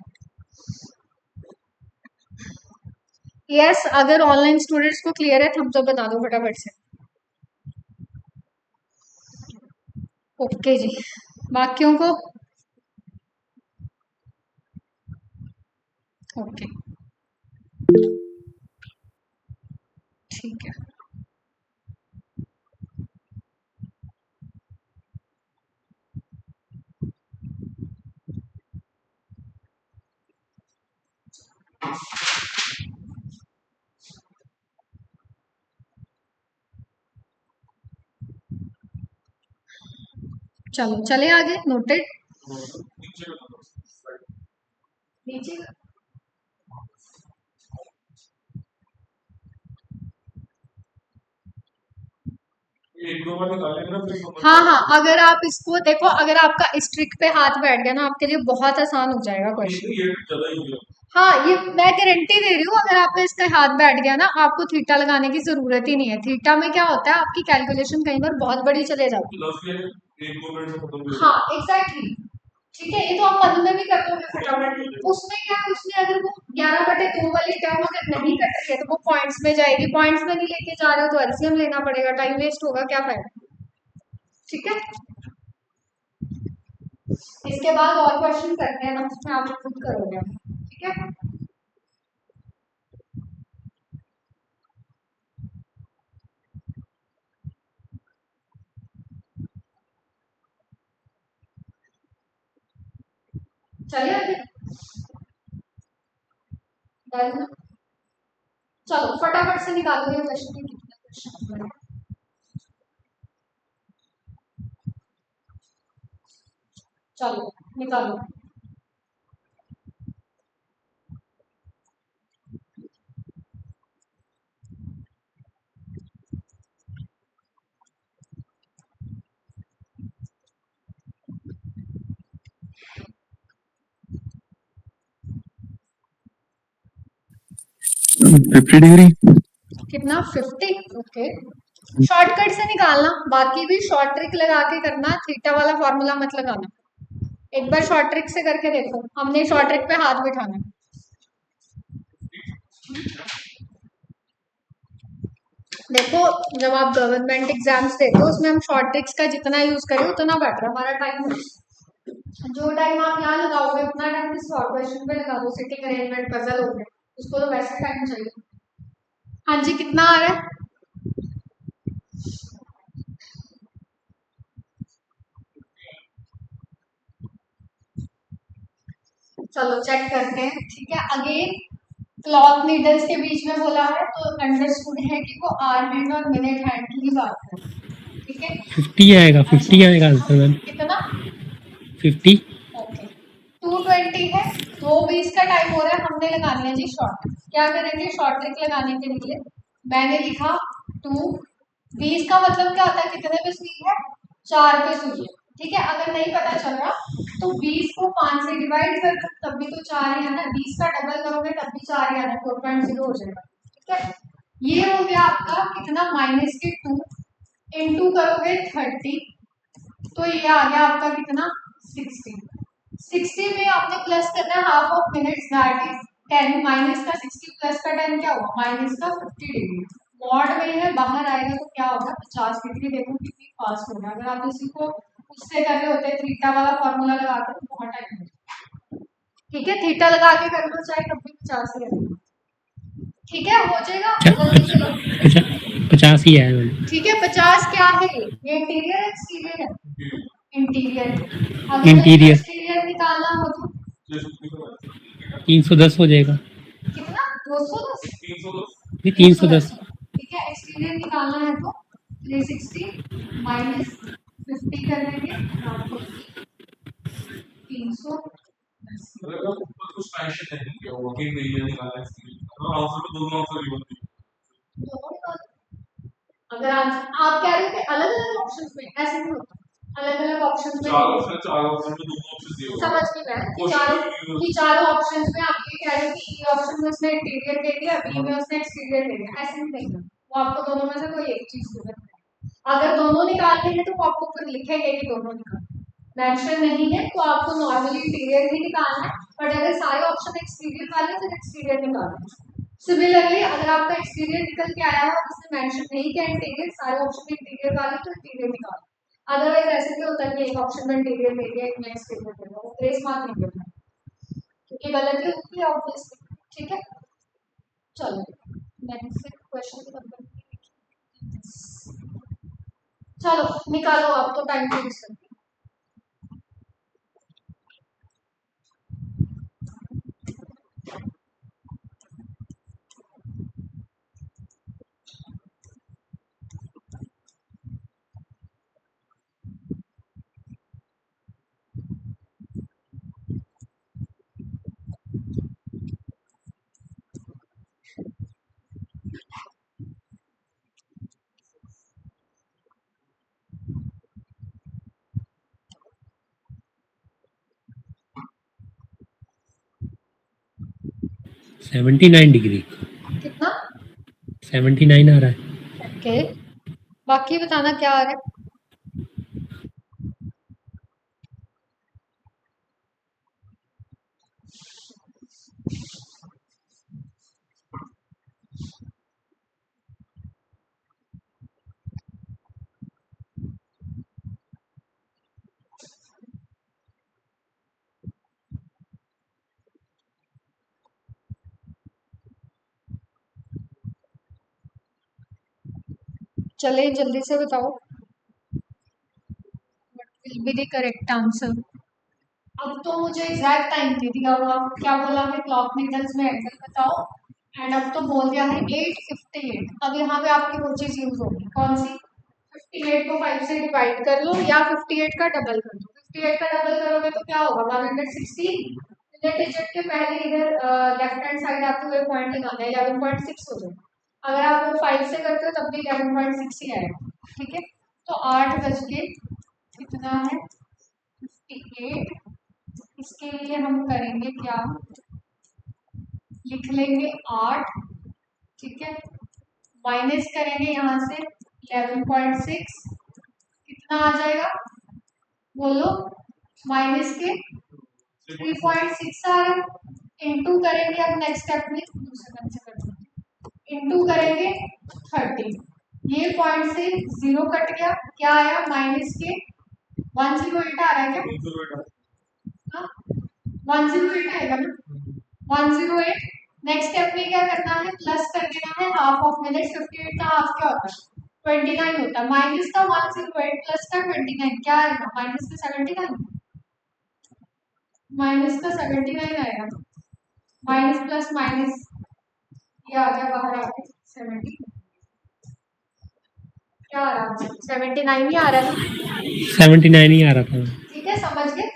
A: यस, अगर ऑनलाइन स्टूडेंट्स को क्लियर है थम्स अप बता दो फटाफट से। ओके जी, बाकियों को ओके ठीक है। चलो चले आगे, नोटेड। नीचे
E: एक दो बार निकालेंगे ना फिर
A: हाँ हाँ, अगर आप इसको देखो, अगर आपका इस ट्रिक पे हाथ बैठ गया ना आपके लिए बहुत आसान हो जाएगा क्वेश्चन।
E: ये ज्यादा ही हो गया।
A: हाँ, ये मैं गारंटी दे रही हूँ, अगर आपका इसका हाथ बैठ गया ना आपको थीटा लगाने की जरूरत ही नहीं है। थीटा में क्या होता है, आपकी कैलकुलेशन कई बार बहुत बड़ी चले जाती है।
E: प्लस ये एक दो मिनट में खत्म हो
A: हाँ एग्जैक्टली, ठीक है, ये तो आप मन में भी कर दोगे फटाफट। उसमें क्या है, उसमें अगर वो 11/2 वाली टर्म अगर नहीं कट रही है तो वो पॉइंट्स में जाएगी, पॉइंट्स में नहीं लेके जा रहे हो तो एलसीएम लेना पड़ेगा, टाइम वेस्ट होगा, क्या फायदा। ठीक है, इसके बाद और क्वेश्चन करते हैं ना, उसमें आप खुद करोगे। ठीक है, चलिए आगे। डन, चलो फटाफट से निकालो ये क्वेश्चन के कितने क्वेश्चन। चलो निकालो।
G: 50 डिग्री।
A: कितना 50? ओके, शॉर्टकट से निकालना, बाकी भी शॉर्ट ट्रिक लगा के करना, थीटा वाला फॉर्मूला मत लगाना। एक बार शॉर्ट ट्रिक से करके देखो, हमने शॉर्ट ट्रिक पे हाथ बिठाना है। देखो जब आप गवर्नमेंट एग्जाम्स देते हो उसमें हम शॉर्ट ट्रिक्स का जितना यूज करें उतना बेटर, हमारा टाइम जो टाइम आप यहाँ लगाओगे उतना टाइम इस शॉर्ट क्वेश्चन पे लगा दो, सिटिंग अरेंजमेंट पजल हो गया, उसको तो वैसे टाइम चाहिए। हाँ जी, कितना आ रहा है? चलो चेक करते हैं, ठीक है। अगेन क्लॉक नीडल्स के बीच में बोला है तो अंडरस्टूड है कि वो आवर हैंड और मिनट हैंड की ही बात है, ठीक है।
C: 50 आएगा, 50 आएगा आंसर मैम।
A: कितना?
C: 50।
A: ओके, 220 है, 2:20 का टाइम हो रहा है, हमने लगानी है जी शॉर्ट। क्या करेंगे शॉर्ट ट्रिक लगाने के लिए? मैंने लिखा 2:20 का मतलब क्या होता है, कितने पे सुई है? 4 पे सुई है, ठीक है। अगर नहीं पता चल रहा तो 20 को 5 से डिवाइड कर दो, तब भी तो 4 ही आना, 20 का डबल करोगे तब भी 4 ही आना, 4.0 हो जाएगा, ठीक है। ये हो गया आपका कितना, -2 इंटू करोगे 30 तो ये आ गया आपका कितना, 60 में आपने प्लस करना है half of minutes, that is 10, minus का 60 प्लस का 10 क्या होगा, माइनस का 50 डिग्री। मॉड में है, बाहर आएगा तो क्या होगा, 50 डिग्री। देखो कितनी फास्ट हो गया, अगर आप इसी को उससे कर रहे होते थीटा वाला फॉर्मूला लगा कर तो बहुत टाइम लगेगा, ठीक है। थीटा लगा के कर लो चाहे तब भी 50 ही रहेगा, ठीक है, हो जाएगा जल्दी से लो।
C: 50 ही आया मैम।
A: ठीक है, 50 क्या है, ये इंटीरियर है एक्सटीरियर है? इंटीरियर। अगर
C: इंटीरियर
A: एक्सटीरियर निकालना हो तो
C: 310 हो जाएगा।
A: कितना, 210?
C: 310। 310।
A: ठीक है, एक्सटीरियर निकालना है तो 360 माइनस 50 कर देंगे, आपको 310।
E: कुछ टेंशन नहीं है, वर्किंग नहीं है, निकालना है इसके आंसर में दोनों आंसर ही बनते हैं।
A: अगर आप कह रहे हो कि अलग अलग ऑप्शंस में, ऐसे नहीं होता, अलग अलग ऑप्शंस में
E: चार ऑप्शन में दोनों ऑप्शन दिए हुए
A: समझ में आया कि चारों ऑप्शंस में आप ये कह रहे हो कि ए ऑप्शन में उसने इंटीरियर दे दिया, बी में उसने एक्सटीरियर दे दिया, ऐसे नहीं देखना, वो आपको दोनों में से कोई एक चीज देना है। अगर दोनों निकालने हैं तो वो आपको फिर लिखेंगे कि दोनों निकालना, मेंशन नहीं है तो आपको नॉर्मली इंटीरियर ही निकालना है, बट अगर सारे ऑप्शन एक्सटीरियर वाले तो एक्सटीरियर निकालना। सिमिलरली अगर आपका एक्सटीरियर निकल के आया है और उसने मेंशन नहीं किया इंटीरियर, सारे ऑप्शन इंटीरियर वाले तो इंटीरियर निकालना। अदरवाइज ऐसे भी होता है कि एक ऑप्शन में इंटीरियर दे दिया, एक में एक्सटीरियर दे दिया, वो ग्रेस मार्क नहीं देना क्योंकि गलती होती है ऑब्वियसली, ठीक है। चलो नेक्स्ट क्वेश्चन की नंबर, चलो निकालो आप तो टाइम फिक्स करके।
C: Seventy 79 degree.
A: कितना?
C: 79 आ रहा है।
A: ओके, बाकी बताना क्या आ रहा है। चले जल्दी से बताओ, will be the correct answer. अब तो मुझे एग्जैक्ट टाइम दे दिया हुआ, क्या बोला है क्लॉक नीडल्स में एंगल बताओ, एंड अब तो बोल दिया है 8:58। अब यहाँ पे आपकी वो चीज यूज होगी, कौन सी? 58 को 5 से डिवाइड कर लो या 58 का डबल कर दो। 58 का डबल करोगे तो क्या होगा, 116। डिजिट के पहले इधर लेफ्ट हैंड साइड आते हुए पॉइंट लगाना है, 11.6 हो जाएगा। अगर आप वो 5 से करते हो तब भी 11.6 ही आएगा, ठीक है। तो 8 बज के कितना है, 58। इसके लिए हम करेंगे क्या, लिख लेंगे 8 ठीक है, माइनस करेंगे यहाँ से 11.6, कितना आ जाएगा बोलो, माइनस के 3.6 आ रहा है, इंटू करेंगे अब नेक्स्ट स्टेप में दूसरे से करते इंटू करेंगे 30, ये पॉइंट से 0 कट गया, क्या आया माइनस के 108 आ रहा है क्या, हाँ 108 आएगा ना, 108। नेक्स्ट स्टेप में क्या करना है, प्लस कर देना है हाफ ऑफ मिनट, 58 का हाफ क्या होता है 29 होता है, माइनस का 108 प्लस का 29 क्या आएगा, माइनस का 79, माइनस का 79 आएगा, माइनस प्लस माइनस ये आ गया बाहर आ गया 70, क्या आ रहा है 79 ही आ रहा है,
C: 79 ही आ रहा था।
A: ठीक है समझ गए।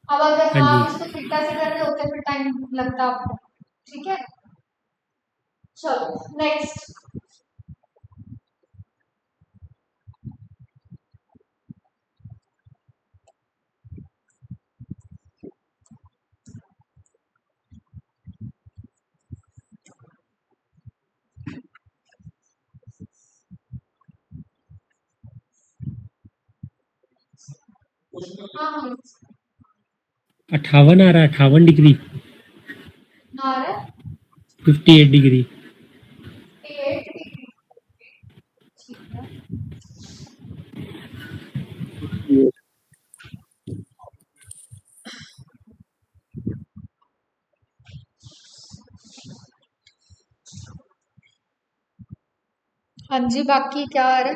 A: अब अगर
C: हाँ
A: आप
C: जी।
A: इसको थीटा से कर रहे होते फिर टाइम लगता आपको, ठीक है। चलो नेक्स्ट, हाँ हाँ
C: 58 आ रहा है, 58 डिग्री,
A: आ रहा है
C: 58 डिग्री।
A: 8 डिग्री, ठीक है। हाँ जी बाकी क्या आ रहा है,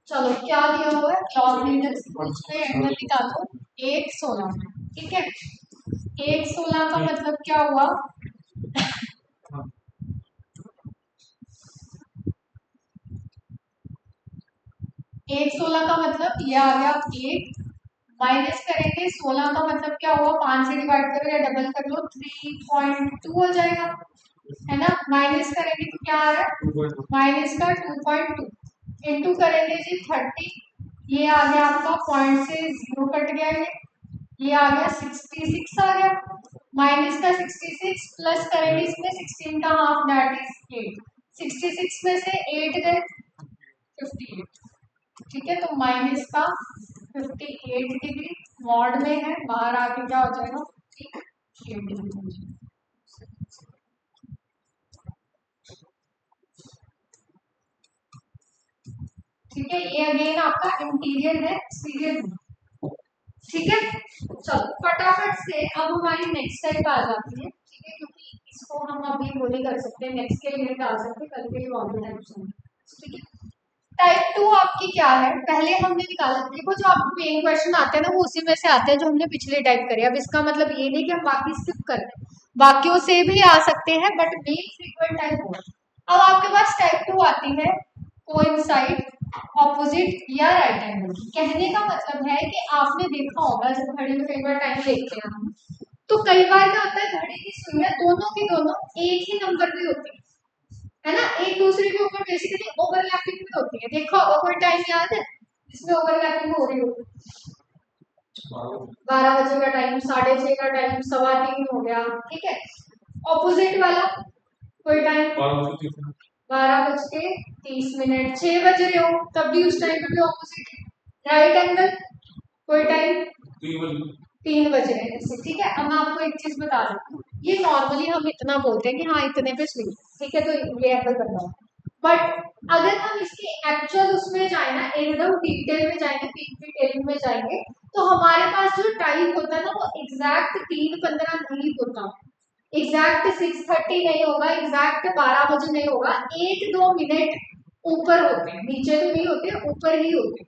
A: चलो क्या दिया हुआ है, लॉग मीटर पे एंगल निकालो 116, ठीक है। 116 का मतलब क्या हुआ, 116 का मतलब ये आ गया 8, माइनस करेंगे 16 का मतलब क्या हुआ, 5 से डिवाइड करो या डबल कर लो 3.2 हो जाएगा, है ना। माइनस करेंगे तो क्या आ रहा है, माइनस का 2.2, इंटू करेंगे जी 30, ये आ गया आपका पॉइंट से 0 कट गया, ये आ गया 66 आ गया, माइनस का 66 प्लस करेंगे इसमें 16 का हाफ दैट इज 8, 66 में से 8 गए 58, ठीक है। तो माइनस का 58 डिग्री मॉड में है, बाहर आके क्या हो जाएगा 8 डिग्री, ठीक है। ये अगेन आपका इंटीरियर है, एक्सटीरियर है, ठीक है। चलो फटाफट से अब हमारी नेक्स्ट टाइप आ जाती है, ठीक है, क्योंकि इसको हम अभी वो नहीं कर सकते, नेक्स्ट के लिए डाल सकते, कल के लिए और टाइप, ठीक है। टाइप 2 आपकी क्या है, पहले हमने निकाला, देखो जो आपको मेन क्वेश्चन आते हैं ना वो उसी में से आते हैं जो हमने पिछले टाइप करे। अब इसका मतलब ये नहीं कि हम बाकी स्किप कर रहे हैं, बाकियों से भी आ सकते हैं बट मेन फ्रीक्वेंट टाइप हो। अब आपके पास टाइप 2 आती है कोइंसाइड, ऑपोजिट या राइट एंगल। कहने का मतलब है कि आपने देखा होगा जब घड़ी में कई बार टाइम देखते हैं हम, तो कई बार क्या होता है घड़ी की सुइयां दोनों की दोनों एक ही नंबर पे होती है ना, एक दूसरे के ऊपर बेसिकली ओवरलैपिंग भी होती है। देखो अगर कोई टाइम याद है इसमें ओवरलैपिंग हो रही होगी, 12 बजे का टाइम, 6:30 का टाइम, 3:15 हो गया, ठीक है। ऑपोजिट वाला कोई टाइम 12:30, 6 बज रहे हो तब भी उस टाइम पे भी ऑपोजिट है। राइट एंगल कोई टाइम 3 बज रहे हैं, ठीक है। अब मैं आपको एक चीज बता देती हूँ, ये नॉर्मली हम इतना बोलते हैं कि हाँ इतने पे स्विंग, ठीक है, तो ये एंगल करना है, बट अगर हम इसके एक्चुअल उसमें जाए ना, एकदम डिटेल में जाएंगे, पीक डिटेलिंग में जाएंगे, तो हमारे पास जो टाइम होता है ना वो एग्जैक्ट 3:15 नहीं होता, एग्जैक्ट 6:30 नहीं होगा, एग्जैक्ट 12 बजे नहीं होगा, 1-2 मिनट ऊपर होते हैं, नीचे तो नहीं होते, ऊपर ही होते हैं।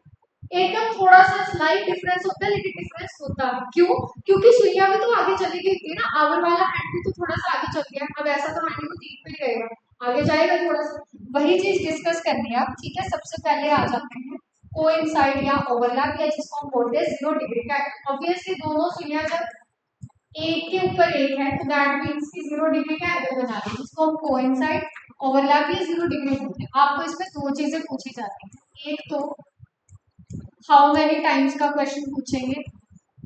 A: एकदम थोड़ा सा स्लाइट डिफरेंस होता है लेकिन डिफरेंस होता है, क्यों, क्योंकि सुइयां भी तो आगे चली गई थी ना, आवर वाला हैंड भी तो थोड़ा सा आगे चल गया, अब ऐसा तो हैंड को 3 पे ही रहेगा, आगे जाएगा थोड़ा सा, वही चीज डिस्कस करनी है आप, ठीक है। सबसे पहले आ जाते हैं कोइंसाइड या ओवरलैप, या जिसको हम बोलते हैं 0 डिग्री का। ऑब्वियसली दोनों सुइयां जब एक के ऊपर एक है तो दैट मीन्स कि 0 डिग्री का एंगल बना रहे हैं, जिसको हम कोइंसाइड ओवरलैप या 0 डिग्री बोलते हैं। आपको इसमें दो चीजें पूछी जाती हैं, एक तो हाउ मेनी टाइम्स का क्वेश्चन पूछेंगे,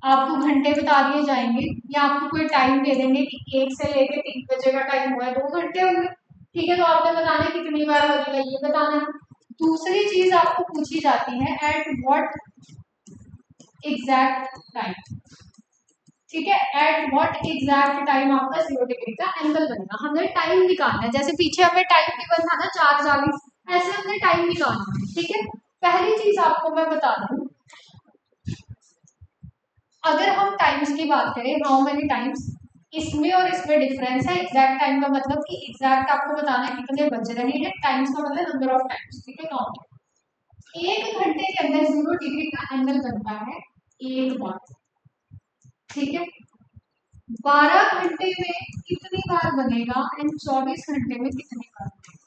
A: आपको घंटे बता दिए जाएंगे या आपको कोई टाइम दे देंगे कि 1 से लेके 3 बजे का टाइम हुआ है, 2 घंटे होंगे, ठीक है, तो आपने बताना है कितनी बार बजेगा ये बताना है। दूसरी चीज आपको पूछी जाती है एट व्हाट एग्जैक्ट टाइम, ठीक है, एट व्हाट एग्जैक्ट टाइम आपका 0 डिग्री का एंगल बनेगा। हमें टाइम निकालना है, जैसे पीछे हमें टाइम गिवन था ना 4:40, ऐसे हमने टाइम निकालना है, ठीक है। पहली चीज आपको मैं बता दूं, अगर हम टाइम्स की बात करें, हाउ मेनी टाइम्स, इसमें और इसमें डिफरेंस है। एग्जैक्ट टाइम का मतलब कि एग्जैक्ट आपको बताना है कितने बज रहे हैं, टाइम्स का मतलब नंबर ऑफ टाइम्स, ठीक है, काउंट। 1 घंटे के अंदर 0 डिग्री का एंगल बनता है 1 बार, ठीक है। 12 घंटे में कितनी बार बनेगा एंड 24 घंटे में कितनी बार बनेगा?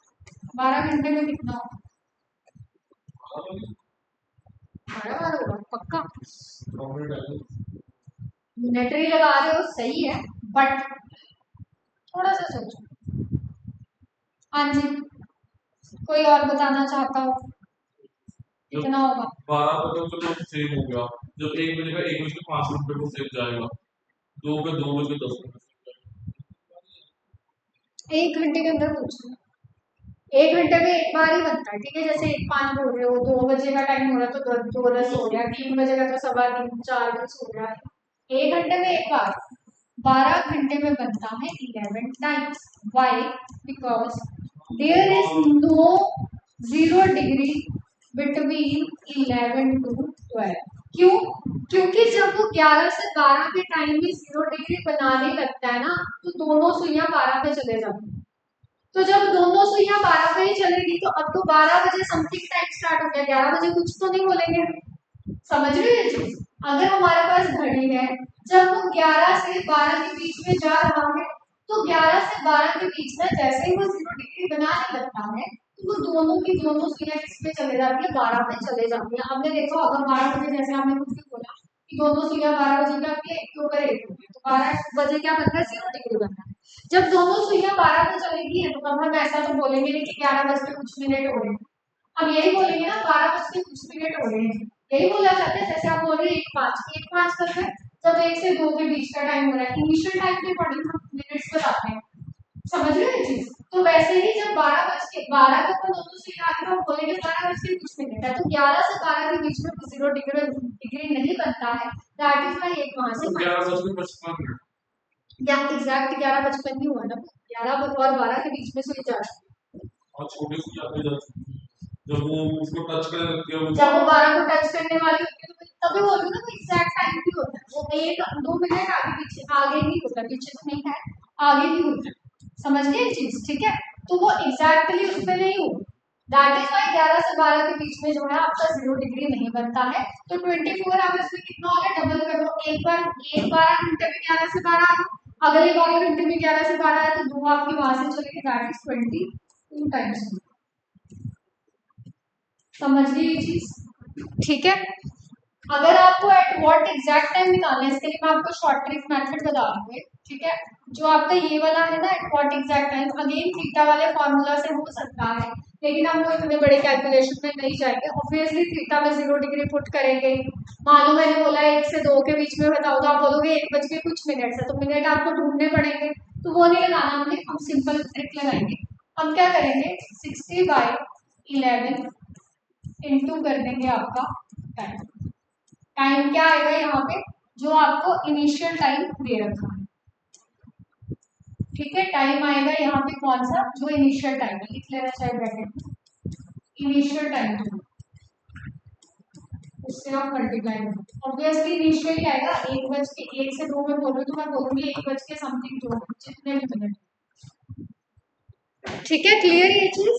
A: 12 घंटे में कितना होगा? 12 बार होगा पक्का? मिनटरी लगा रहे हो सही है, बट थोड़ा सा सोचो। हाँ जी, कोई और बताना चाहता हो कितना होगा?
E: 12 बजे तो सेम हो गया, जब 1 बजे का 1:05 को सेम जाएगा, 2 का 2:10
A: 1 घंटे के अंदर पूछो, 1 घंटे में एक बार ही बनता है, ठीक है। जैसे 1:05 बोल रहे हो, 2 बजे का टाइम हो रहा है तो 2:10 हो गया, 3 बजे का तो 3:15, 4:20 हो गया। 1 घंटे में एक बार, 12 घंटे में बनता है 11 times. Why? Because there is no 0 degree between 11 to 12। क्यों? क्योंकि जब वो 11 से 12 के टाइम में 0 डिग्री बनाने लगता है ना, तो दोनों सुइयां 12 पे चले जाती हैं। तो जब दोनों सुइयां 12 पे ही चलेगी तो अब तो 12 बजे समथिंग टाइम स्टार्ट हो गया, 11 बजे कुछ तो नहीं बोलेंगे। समझ रहे हो ये चीज? अगर हमारे पास घड़ी है, जब वो 11 से 12 के बीच में जा रहा है, तो 11 से 12 के बीच में जैसे ही वो 0 डिग्री बनाने लगता है, तो वो दोनों की दोनों सुइयां किस पे चले जाती है? 12 पे चले जाती है। आपने देखा होगा 12 बजे, जैसे आपने कुछ भी बोला कि दोनों सुइयां 12 बजे का एक के ऊपर एक होती है, तो 12 बजे क्या बनता है? 0 डिग्री बनता है। जब दोनों सुइयां 12 पे चलेगी है, तो हम ऐसा तो बोलेंगे नहीं कि 11 बज के कुछ मिनट हो रहे हैं, हम यही बोलेंगे ना 12 बज के कुछ मिनट हो रहे हैं, यही बोला जाता है। जैसे आप बोल रहे हैं 1:05 तक है, जब 1 से 2 के बीच का टाइम हो रहा है, इनिशियल टाइम के अकॉर्डिंग हम मिनट्स बताते हैं। समझ रहे हो ये चीज? तो वैसे ही जब 12 बज के 12 को अपन दोनों से आगे हम बोलेंगे 12 बज के कुछ मिनट है, तो 11 से 12 के बीच में 0 डिग्री नहीं बनता है। दैट इज वाई एक वहां से
E: 11:55
A: या एग्जैक्ट 11:55 ही हुआ ना, 11 और 12 के बीच में सुई जा रहा है।
E: और छोटी सी आगे जाती है, जब वो उसको टच करने लगती है,
A: जब वो 12 को टच करने वाली होती है, तो तभी बोल रही हूँ ना, वो एग्जैक्ट टाइम भी होता है, वो 1-2 मिनट आगे पीछे आगे ही होता है, पीछे तो नहीं है, आगे ही होता है। समझ गए ये चीज? ठीक है, तो वो एग्जैक्टली उस पे नहीं हो, दैट इज वाई 11 से 12 के बीच में जो है आपका 0 डिग्री नहीं बनता है। तो 24 आवर्स में कितना होगा? डबल कर दो, एक 12 घंटे में 11 से 12 आया, अगले 12 घंटे में 11 से 12 आया, तो दो आपकी वहां से चलेगी, दैट इज 22 टाइम्स। समझ गई ये चीज? ठीक है, अगर आपको एट व्हाट एग्जैक्ट टाइम निकालना है, इसके लिए मैं आपको शॉर्ट ट्रिक मेथड बता दूंगी, ठीक है। जो आपका ये वाला है ना at what exact time, again theta वाले फॉर्मूला से हो सकता है, लेकिन हम लोग इतने बड़े कैलकुलेशन में नहीं जाएंगे। ऑब्वियसली थीटा में 0 डिग्री पुट करेंगे। मान लो मैंने बोला 1 से 2 के बीच में बताओ, तो आप बोलोगे 1 बज के कुछ मिनट है, तो मिनट आपको ढूंढने पड़ेंगे, तो वो नहीं लगाना हमने, हम सिंपल ट्रिक लगाएंगे। हम क्या करेंगे? 60/11 इंटू कर देंगे आपका टाइम। टाइम क्या आएगा यहाँ पे? जो आपको इनिशियल टाइम दे रखा है, ठीक है, टाइम आएगा यहाँ पे कौन सा? जो इनिशियल टाइम है, लिख लेना चाहिए ब्रैकेट में, इनिशियल टाइम उससे आप मल्टीप्लाई करो। ऑब्वियसली इनिशियल ही आएगा, 1 से 2 में बोलूँ तो मैं बोलूंगी 1 बज के समथिंग जो जितने भी मिनट। ठीक है, क्लियर ये चीज?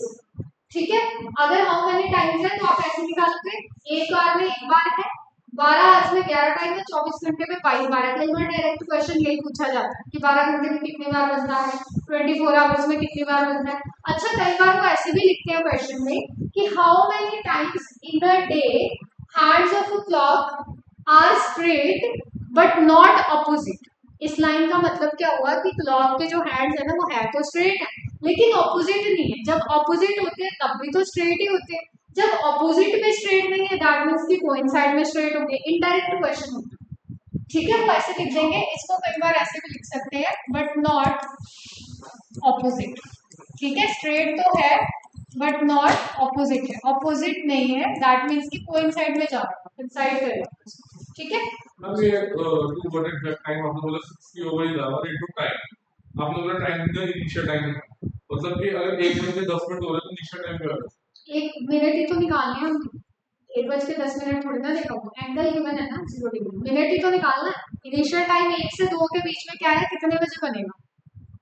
A: ठीक है, अगर हाउ मेनी टाइम्स है तो आप ऐसे निकालोगे, एक बार में एक बार है, 12 आवर्स में 11 टाइम है, 24 घंटे में 22 बार है। कई बार डायरेक्ट क्वेश्चन यही पूछा जाता है कि 12 घंटे में कितनी बार बजता है, 24 आवर्स में कितनी बार बजता है। अच्छा, कई बार वो ऐसे भी लिखते हैं क्वेश्चन में कि how many times in a day hands of a clock are straight but not opposite. इस लाइन का मतलब क्या हुआ कि क्लॉक के जो हैंड्स है ना वो है तो स्ट्रेट है, लेकिन ऑपोजिट नहीं है। जब ऑपोजिट होते हैं तब भी तो स्ट्रेट ही होते हैं, जब ऑपोजिट में स्ट्रेट नहीं है दैट मींस कि कोइंसाइड में स्ट्रेट होंगे। इनडायरेक्ट क्वेश्चन होता है, ठीक है। तो ऐसे लिख देंगे इसको, कई बार ऐसे भी लिख सकते हैं बट नॉट ऑपोजिट, ठीक है। स्ट्रेट तो है बट नॉट ऑपोजिट है, ऑपोजिट नहीं है दैट मींस कि कोइंसाइड में जा रहा है, इंसाइड करेगा, ठीक है।
E: अब ये 2 बटे टाइम आपने बोला 60 ओवर ही था इनटू टाइम, आपने बोला टाइम का इनिशियल टाइम, मतलब कि अगर 1 मिनट में 10 मिनट हो रहे तो इनिशियल टाइम क्या होगा?
A: 1 मिनट ही तो निकालने हैं हम, 1:10 थोड़ी ना देखा हुआ, एंगल गिवन है ना 0 डिग्री, मिनट ही तो निकालना है। इनिशियल टाइम 1 से 2 के बीच में क्या है, कितने बजे बनेगा,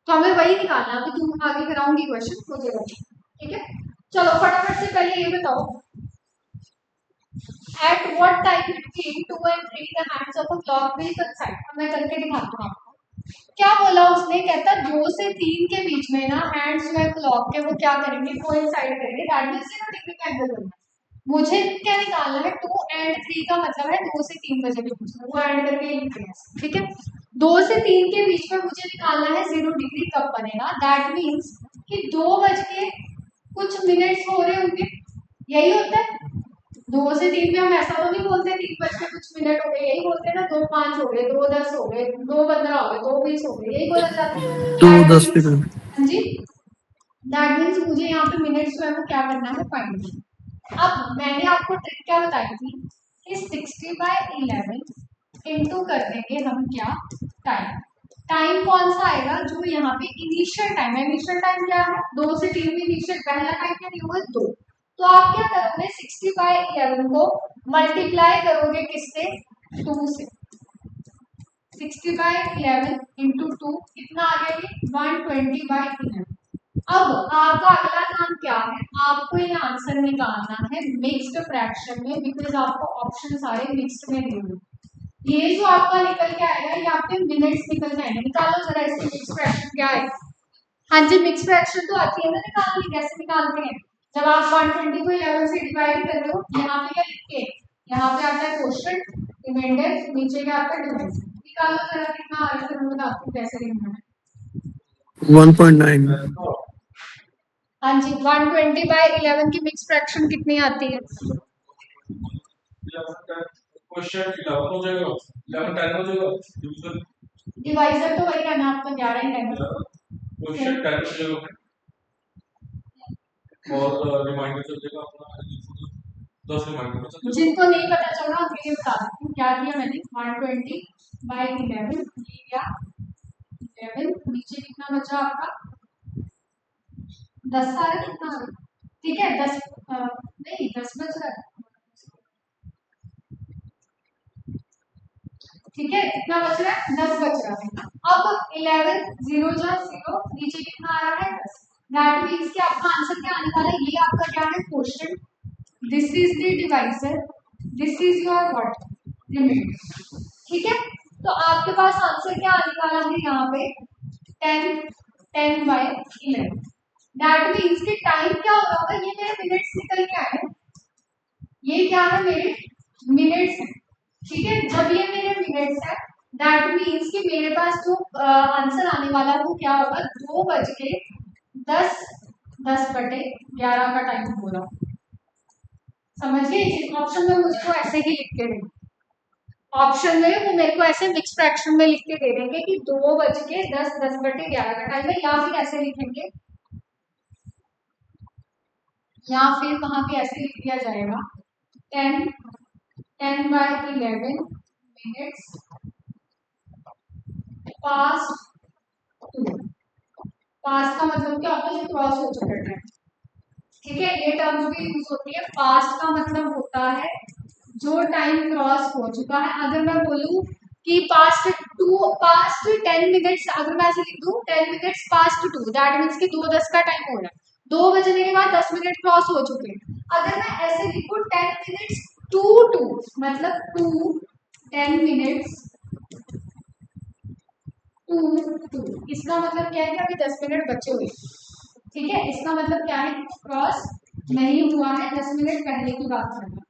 A: तो हमें वही निकालना है। अभी तुम आगे कराऊंगी क्वेश्चन हो जाएगा, ठीक है। चलो फटाफट से पहले ये बताओ, at what time between 2 and 3 the hands of a clock will coincide. अब मैं करके दिखाता हूँ आपको। क्या बोला उसने, कहता 2 से 3 के बीच में ना हैंड्स जो है क्लॉक के वो क्या करेंगे, कोइंसाइड करेंगे, दैट मींस 0 डिग्री का एंगल बनना है। मुझे क्या निकालना है, 2 and 3 का मतलब है 2 से 3 बजे के बीच में, वो ऐड करके लिख रहे हैं, ठीक है। 2 से 3 के बीच में मुझे निकालना है 0 डिग्री कब बनेगा, दैट मींस कि 2 बज के कुछ मिनट्स हो रहे होंगे, यही होता है। 2 से 3 में हम ऐसा तो नहीं बोलते 3 बज के कुछ मिनट हो गए, यही बोलते हैं ना, 2:05 हो गए, 2:10 हो गए, 2:15 हो गए, 2:20 हो गए, यही बोला जाता है।
D: 2:10 पे
A: हाँ जी, दैट मीन्स मुझे यहाँ पे मिनट्स जो है वो क्या करना है, फाइंड करना। अब मैंने आपको ट्रिक क्या बताई थी कि 60/11 इंटू कर देंगे हम क्या, टाइम। टाइम कौन सा आएगा, जो यहाँ पे इनिशियल टाइम है। इनिशियल टाइम क्या है, 2 से 3 में इनिशियल पहला टाइम क्या दिया हुआ है, 2। तो आप क्या करोगे, 60/11 को मल्टीप्लाई करोगे किससे, 2 से। 60/11 इंटू 2 कितना आ गया, 120/11। अब आपका अगला काम क्या है, आपको ये आंसर निकालना है मिक्स्ड फ्रैक्शन में, बिकॉज आपको ऑप्शन सारे मिक्स्ड में दिए हुए। ये जो आपका निकल के आएगा ये आपके मिनट्स निकल के आएंगे। निकालो जरा इसकी मिक्स्ड फ्रैक्शन क्या है। हाँ जी, मिक्स फ्रैक्शन तो आती है ना निकालनी, कैसे निकालते हैं, जब आप 120 को 11 से डिवाइड कर रहे हो, यहाँ पे क्या लिख के, यहाँ पे आता है क्वोशिएंट, रिमाइंडर, नीचे क्या आता है डिवाइड। निकालो जरा कितना आ रहा है, फिर मैं बताती हूँ कैसे लिखना है।
D: 1.9
A: हाँ जी, 120/11 की मिक्स फ्रैक्शन कितनी आती है,
E: क्वेश्चन 11 हो जाएगा, 11 10 हो जाएगा, डिवीजन
A: डिवाइजर तो वही रहना आपका 11 ही रहना,
E: क्वेश्चन 10 हो जाएगा, और रिमाइंडर चल जाएगा अपना 10 रिमाइंडर चल जाएगा।
A: जिनको नहीं पता चल रहा उनके लिए बता देती हूँ क्या किया मैंने। 120/11 ये क्या, 11, नीचे कितना बचा आपका, 10 आ रहा है, कितना आ रहा है? ठीक है 10, नहीं 10 बच रहा है, ठीक है कितना बच रहा है, 10 बच रहा है। अब 11 0 जा 0, नीचे कितना आ रहा है, 10। दैट मींस कि आपका आंसर क्या आने वाला है, ये आपका क्या है, question, this is the divisor, this is your what, limit, ठीक है। तो आपके पास आंसर क्या आने वाला है यहाँ पे, 10/11। दैट मींस कि टाइम क्या हो रहा होगा, ये मेरे मिनट्स निकल के आए, ये क्या है, मेरे मिनट्स है, ठीक है। जब ये मेरे मिनट्स है दैट मींस कि मेरे पास जो आंसर आने वाला है वो क्या होगा, 2:10 10/11 का टाइम हो रहा। समझ गए, इस ऑप्शन में मुझे वो ऐसे ही लिख के देंगे, ऑप्शन में वो मेरे को ऐसे मिक्स फ्रैक्शन में लिख के दे देंगे कि 2:10 10/11 का टाइम है, या फिर ऐसे लिखेंगे, या फिर वहां पे ऐसे लिख दिया जाएगा 10/11 मिनट्स पास्ट 2। पास्ट का मतलब क्या होता है, जो क्रॉस हो चुका है, ठीक है। ये टर्म्स भी यूज होती है। पास्ट का मतलब होता है जो टाइम क्रॉस हो चुका है। अगर मैं बोलूं कि पास्ट 10 मिनट्स, अगर मैं ऐसे लिख दूं 10 मिनट्स पास्ट 2, दैट मींस कि 2:10 का टाइम हो रहा है, 2 बजने के बाद 10 मिनट क्रॉस हो चुके हैं। अगर मैं ऐसे लिखूं 10 मिनट्स टू 2, मतलब 10 मिनट्स टू, इसका मतलब क्या है कि अभी 10 मिनट बचे हुए, ठीक है। इसका मतलब क्या है, क्रॉस नहीं हुआ है, 10 मिनट पहले की बात करना।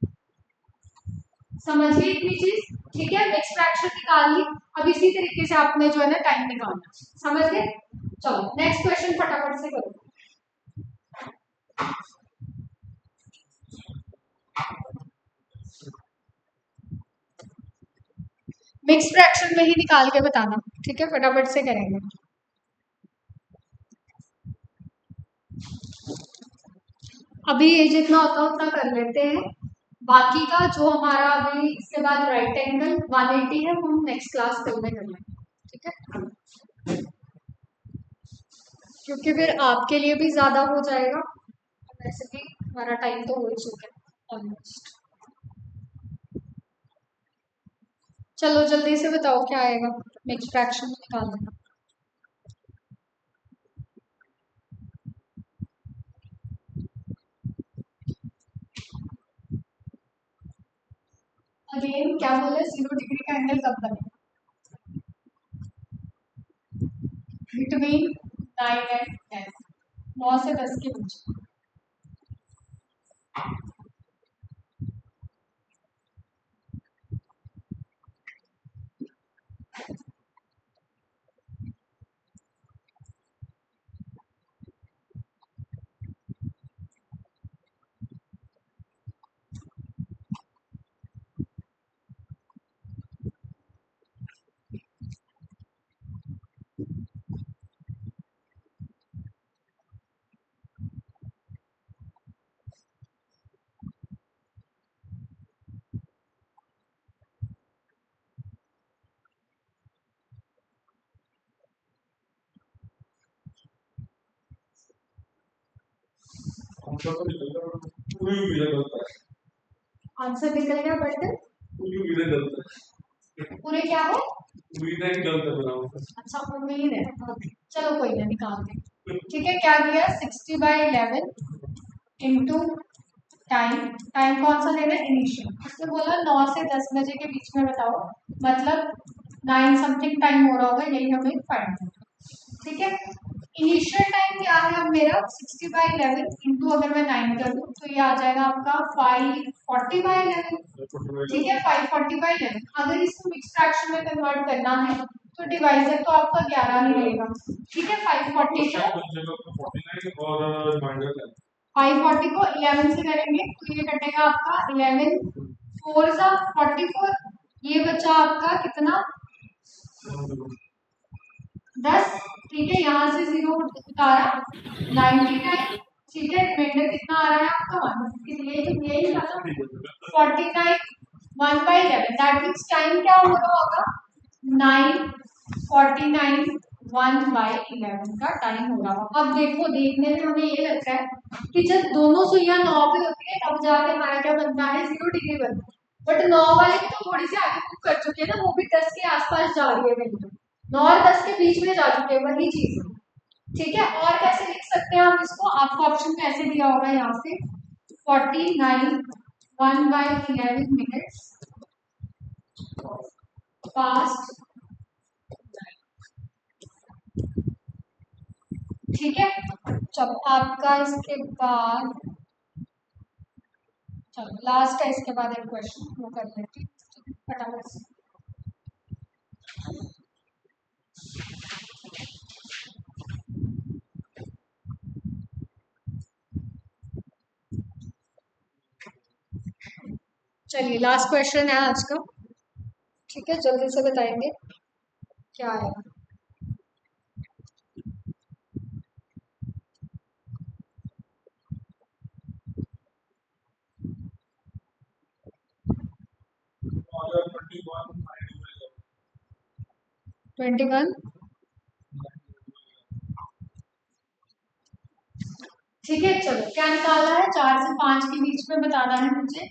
A: समझ गए इतनी चीज, ठीक है। मिक्स फ्रैक्शन निकाल ली। अब इसी तरीके से आपने जो है ना टाइम निकालना, समझ गए? चलो नेक्स्ट क्वेश्चन फटाफट से करो। मिक्स फ्रैक्शन में ही निकाल के बताना, ठीक है? फटाफट से करेंगे। अभी ये जितना होता है उतना कर लेते हैं, बाकी का जो हमारा अभी इसके बाद राइट एंगल 180 है वो हम नेक्स्ट क्लास कल में कर लेंगे, ठीक है? क्योंकि फिर आपके लिए भी ज्यादा हो जाएगा, वैसे भी हमारा टाइम तो हो ही चुका है ऑलमोस्ट। चलो जल्दी से बताओ क्या आएगा, मिक्स फ्रैक्शन निकाल देना। अगेन क्या बोले, 0 डिग्री का एंगल कब बनेगा? बिटवीन 9 एंड 10, 9 से 10 के बीच।
E: आंसर तो निकल गया बट पूरी उम्मीदें गलत है।
A: आंसर निकल गया बट
E: पूरी उम्मीदें गलत है।
A: पूरे क्या है?
E: उम्मीदें गलत है मेरा आंसर।
A: अच्छा उम्मीद है, चलो कोई ना निकालते हैं, ठीक है? क्या दिया? 60/11 इंटू टाइम, टाइम कौन सा देना है? इनिशियल। उसने बोला 9 से 10 बजे के बीच में बताओ, मतलब 9 समथिंग टाइम हो रहा होगा, यही हमें फाइंड करना है, ठीक है? इनिशियल टाइम क्या है अब मेरा? 60/11 इंटू अगर मैं 9 कर दूं तो ये आ जाएगा आपका 540/11, ठीक है? 540/11। अगर इसको मिक्स फ्रैक्शन में कन्वर्ट करना है तो डिवाइजर तो आपका 11 ही रहेगा, ठीक है? 540 को 540 को 11 से करेंगे तो ये कटेगा आपका 11 4 सा 44, ये बचा आपका कितना? 10, ठीक है? यहाँ से 0 उतारा 99, ठीक है? रिमाइंडर कितना आ रहा है आपका 1, यही था 49 1/11, दैट मीन्स टाइम क्या हो रहा होगा? 9:49 1/11 का टाइम हो रहा होगा। अब देखो, देखने में हमें ये लगता है कि जब दोनों सुइयां 9 पे होती है तब जाके हमारा क्या बनता है? 0 डिग्री बनता है, बट 9 वाले तो थोड़ी सी आगे मूव कर चुके हैं ना, वो भी 10 के आसपास जा रही है, 9 और 10 के बीच में जा चुके हैं, वही चीज है, ठीक है? और कैसे लिख सकते हैं हम इसको? आपको ऑप्शन में ऐसे दिया होगा यहाँ से 49 1/11 मिनट्स पास्ट, ठीक है? चलो आपका इसके बाद, चलो लास्ट है इसके बाद एक क्वेश्चन वो कर लेते हैं फटाफट से। चलिए लास्ट क्वेश्चन है आज का, ठीक है? जल्दी से बताएंगे क्या आएगा।
E: अगर 21
A: 21, ठीक है? चलो क्या निकालना है? 4 से 5 के बीच में बताना है मुझे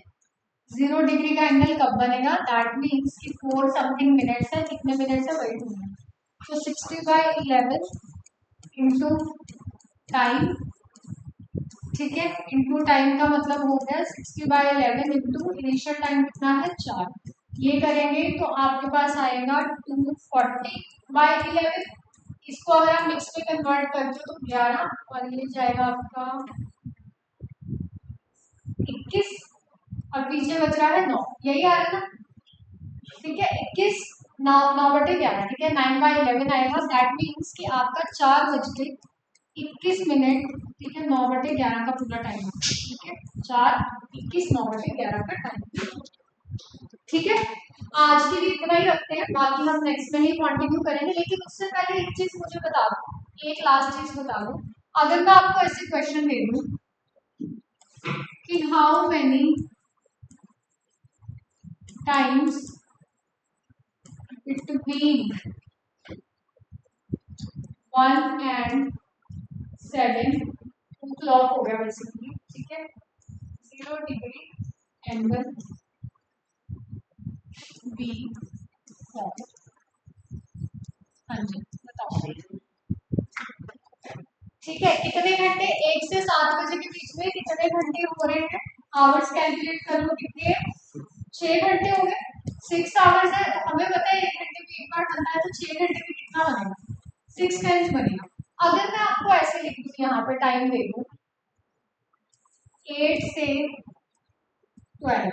A: 0 डिग्री का एंगल कब बनेगा। दैट मीन्स कि 4 समथिंग मिनट्स है, कितने मिनट्स है वही ढूंढना है। तो 60/11 इंटू टाइम, ठीक है? इंटू टाइम का मतलब हो गया 60/11 इंटू इनिशियल टाइम कितना है? 4, ये करेंगे तो आपके पास आएगा 240/11। इसको अगर आप मिक्स में कन्वर्ट करते हो तो 11 और ये जाएगा आपका 21 और पीछे बच रहा है 9, यही आ रहा है ना, ठीक है? 21 9:11, ठीक है, 9/11 आएगा। दैट मीन्स कि आपका 4:21, ठीक है, 9/11 का पूरा टाइम है, ठीक है, 4:21, 9/11 का टाइम, ठीक है। आज के लिए इतना ही रखते हैं, बाकी हम नेक्स्ट में ही कंटिन्यू करेंगे। लेकिन उससे पहले एक चीज मुझे बता दो, एक लास्ट चीज बता दो। अगर मैं आपको ऐसे क्वेश्चन दे दूं कि how many times between 1 and 7, clock हो गया बेसिकली, ठीक है, 0 डिग्री एंगल बी फॉर्म। हाँ जी बताओ, ठीक है, कितने घंटे 1 से 7 बजे के बीच में कितने घंटे हो रहे हैं? आवर्स कैलकुलेट कर लो, कितने 6 घंटे हो गए, 6 आवर्स है। तो हमें पता है 1 घंटे में एक बार बनता है, तो 6 घंटे में कितना बनेगा? 6 टाइम्स बनेगा। अगर मैं आपको ऐसे लिख दूं, यहाँ पे टाइम दे दूं 8 से 12,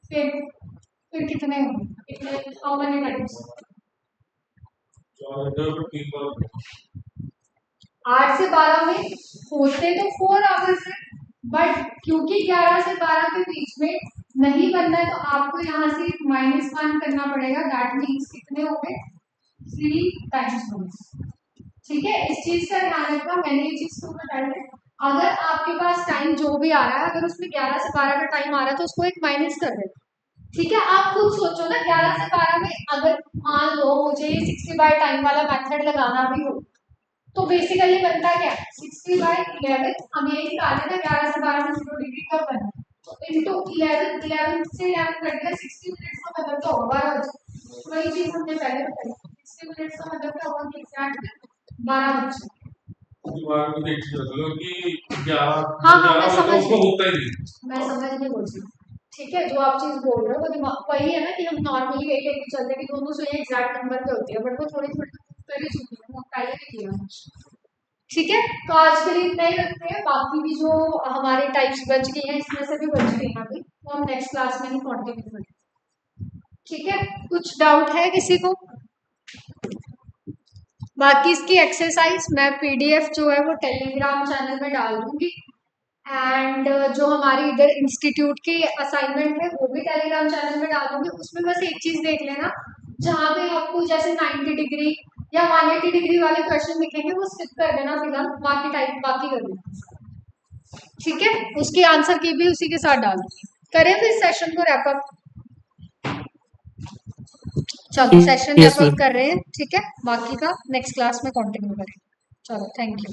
A: फिर कितने होंगे? कितने, हाउ मेनी टाइम्स? 8 से 12 में होते तो 4 आवर्स है, बट क्योंकि 11 से 12 के बीच में नहीं बनना है, तो आपको यहाँ से -1 करना पड़ेगा। दैट मीन्स कितने हो गए? 3 टाइम्स होंगे, ठीक है। इस चीज का ध्यान रखना, मैंने ये चीज तो बताई है। अगर आपके पास टाइम जो भी आ रहा है, अगर उसमें 11 से 12 का टाइम आ रहा है, तो उसको एक माइनस कर दें, ठीक है। आप खुद सोचो ना, 11 से 12 में अगर मान लो मुझे 60/टाइम वाला मेथड लगाना भी हो, तो बेसिकली बनता क्या है? 60/11। हम यही निकाले ना, 11 से 12 में 0 डिग्री कब बना, तो इंटू 11, 11 से 11 कट गया, 60 मिनट्स का मतलब तो होगा 12 बजे। वही चीज हमने पहले बताई, 60 मिनट्स का मतलब क्या होगा कि एग्जैक्ट 12 बजे।
E: दीवार को देख सकते हो कि क्या
A: हाँ हाँ, मैं समझ
E: उसको
A: गई,
E: होता ही नहीं।
A: मैं समझ नहीं बोल रही, ठीक है। जो आप चीज बोल रहे हो वो दिमाग वही है ना, कि हम नॉर्मली यही लेके चलते हैं कि दोनों से एग्जैक्ट नंबर पे होती है, बट वो थोड़ी थोड़ी कर ही चुकी है, वो पहले भी किया है, ठीक है। तो आज के लिए इतना ही रखते हैं। बाकी भी जो हमारे टाइप्स बच गई हैं, इसमें से भी बच गई हैं अभी, तो हम नेक्स्ट क्लास में ही कंटिन्यू करेंगे, ठीक है। कुछ डाउट है किसी को? बाकी इसकी एक्सरसाइज मैं पीडीएफ जो है वो टेलीग्राम चैनल में डाल दूंगी, एंड जो हमारी इधर इंस्टीट्यूट की असाइनमेंट है वो भी टेलीग्राम चैनल में डाल दूंगी। उसमें बस एक चीज देख लेना, जहाँ पे आपको जैसे 90 डिग्री या 180 डिग्री वाले क्वेश्चन दिखेंगे वो स्किप कर देना फिलहाल, बाकी कर देना, ठीक है। उसके आंसर की भी उसी के साथ डाल दूंगी। करें फिर सेशन को रैप अप? चलो session
D: Yes,
A: wrap up
D: ma'am.
A: कर रहे हैं, ठीक है। बाकी का नेक्स्ट क्लास में कंटिन्यू करें। चलो, थैंक यू।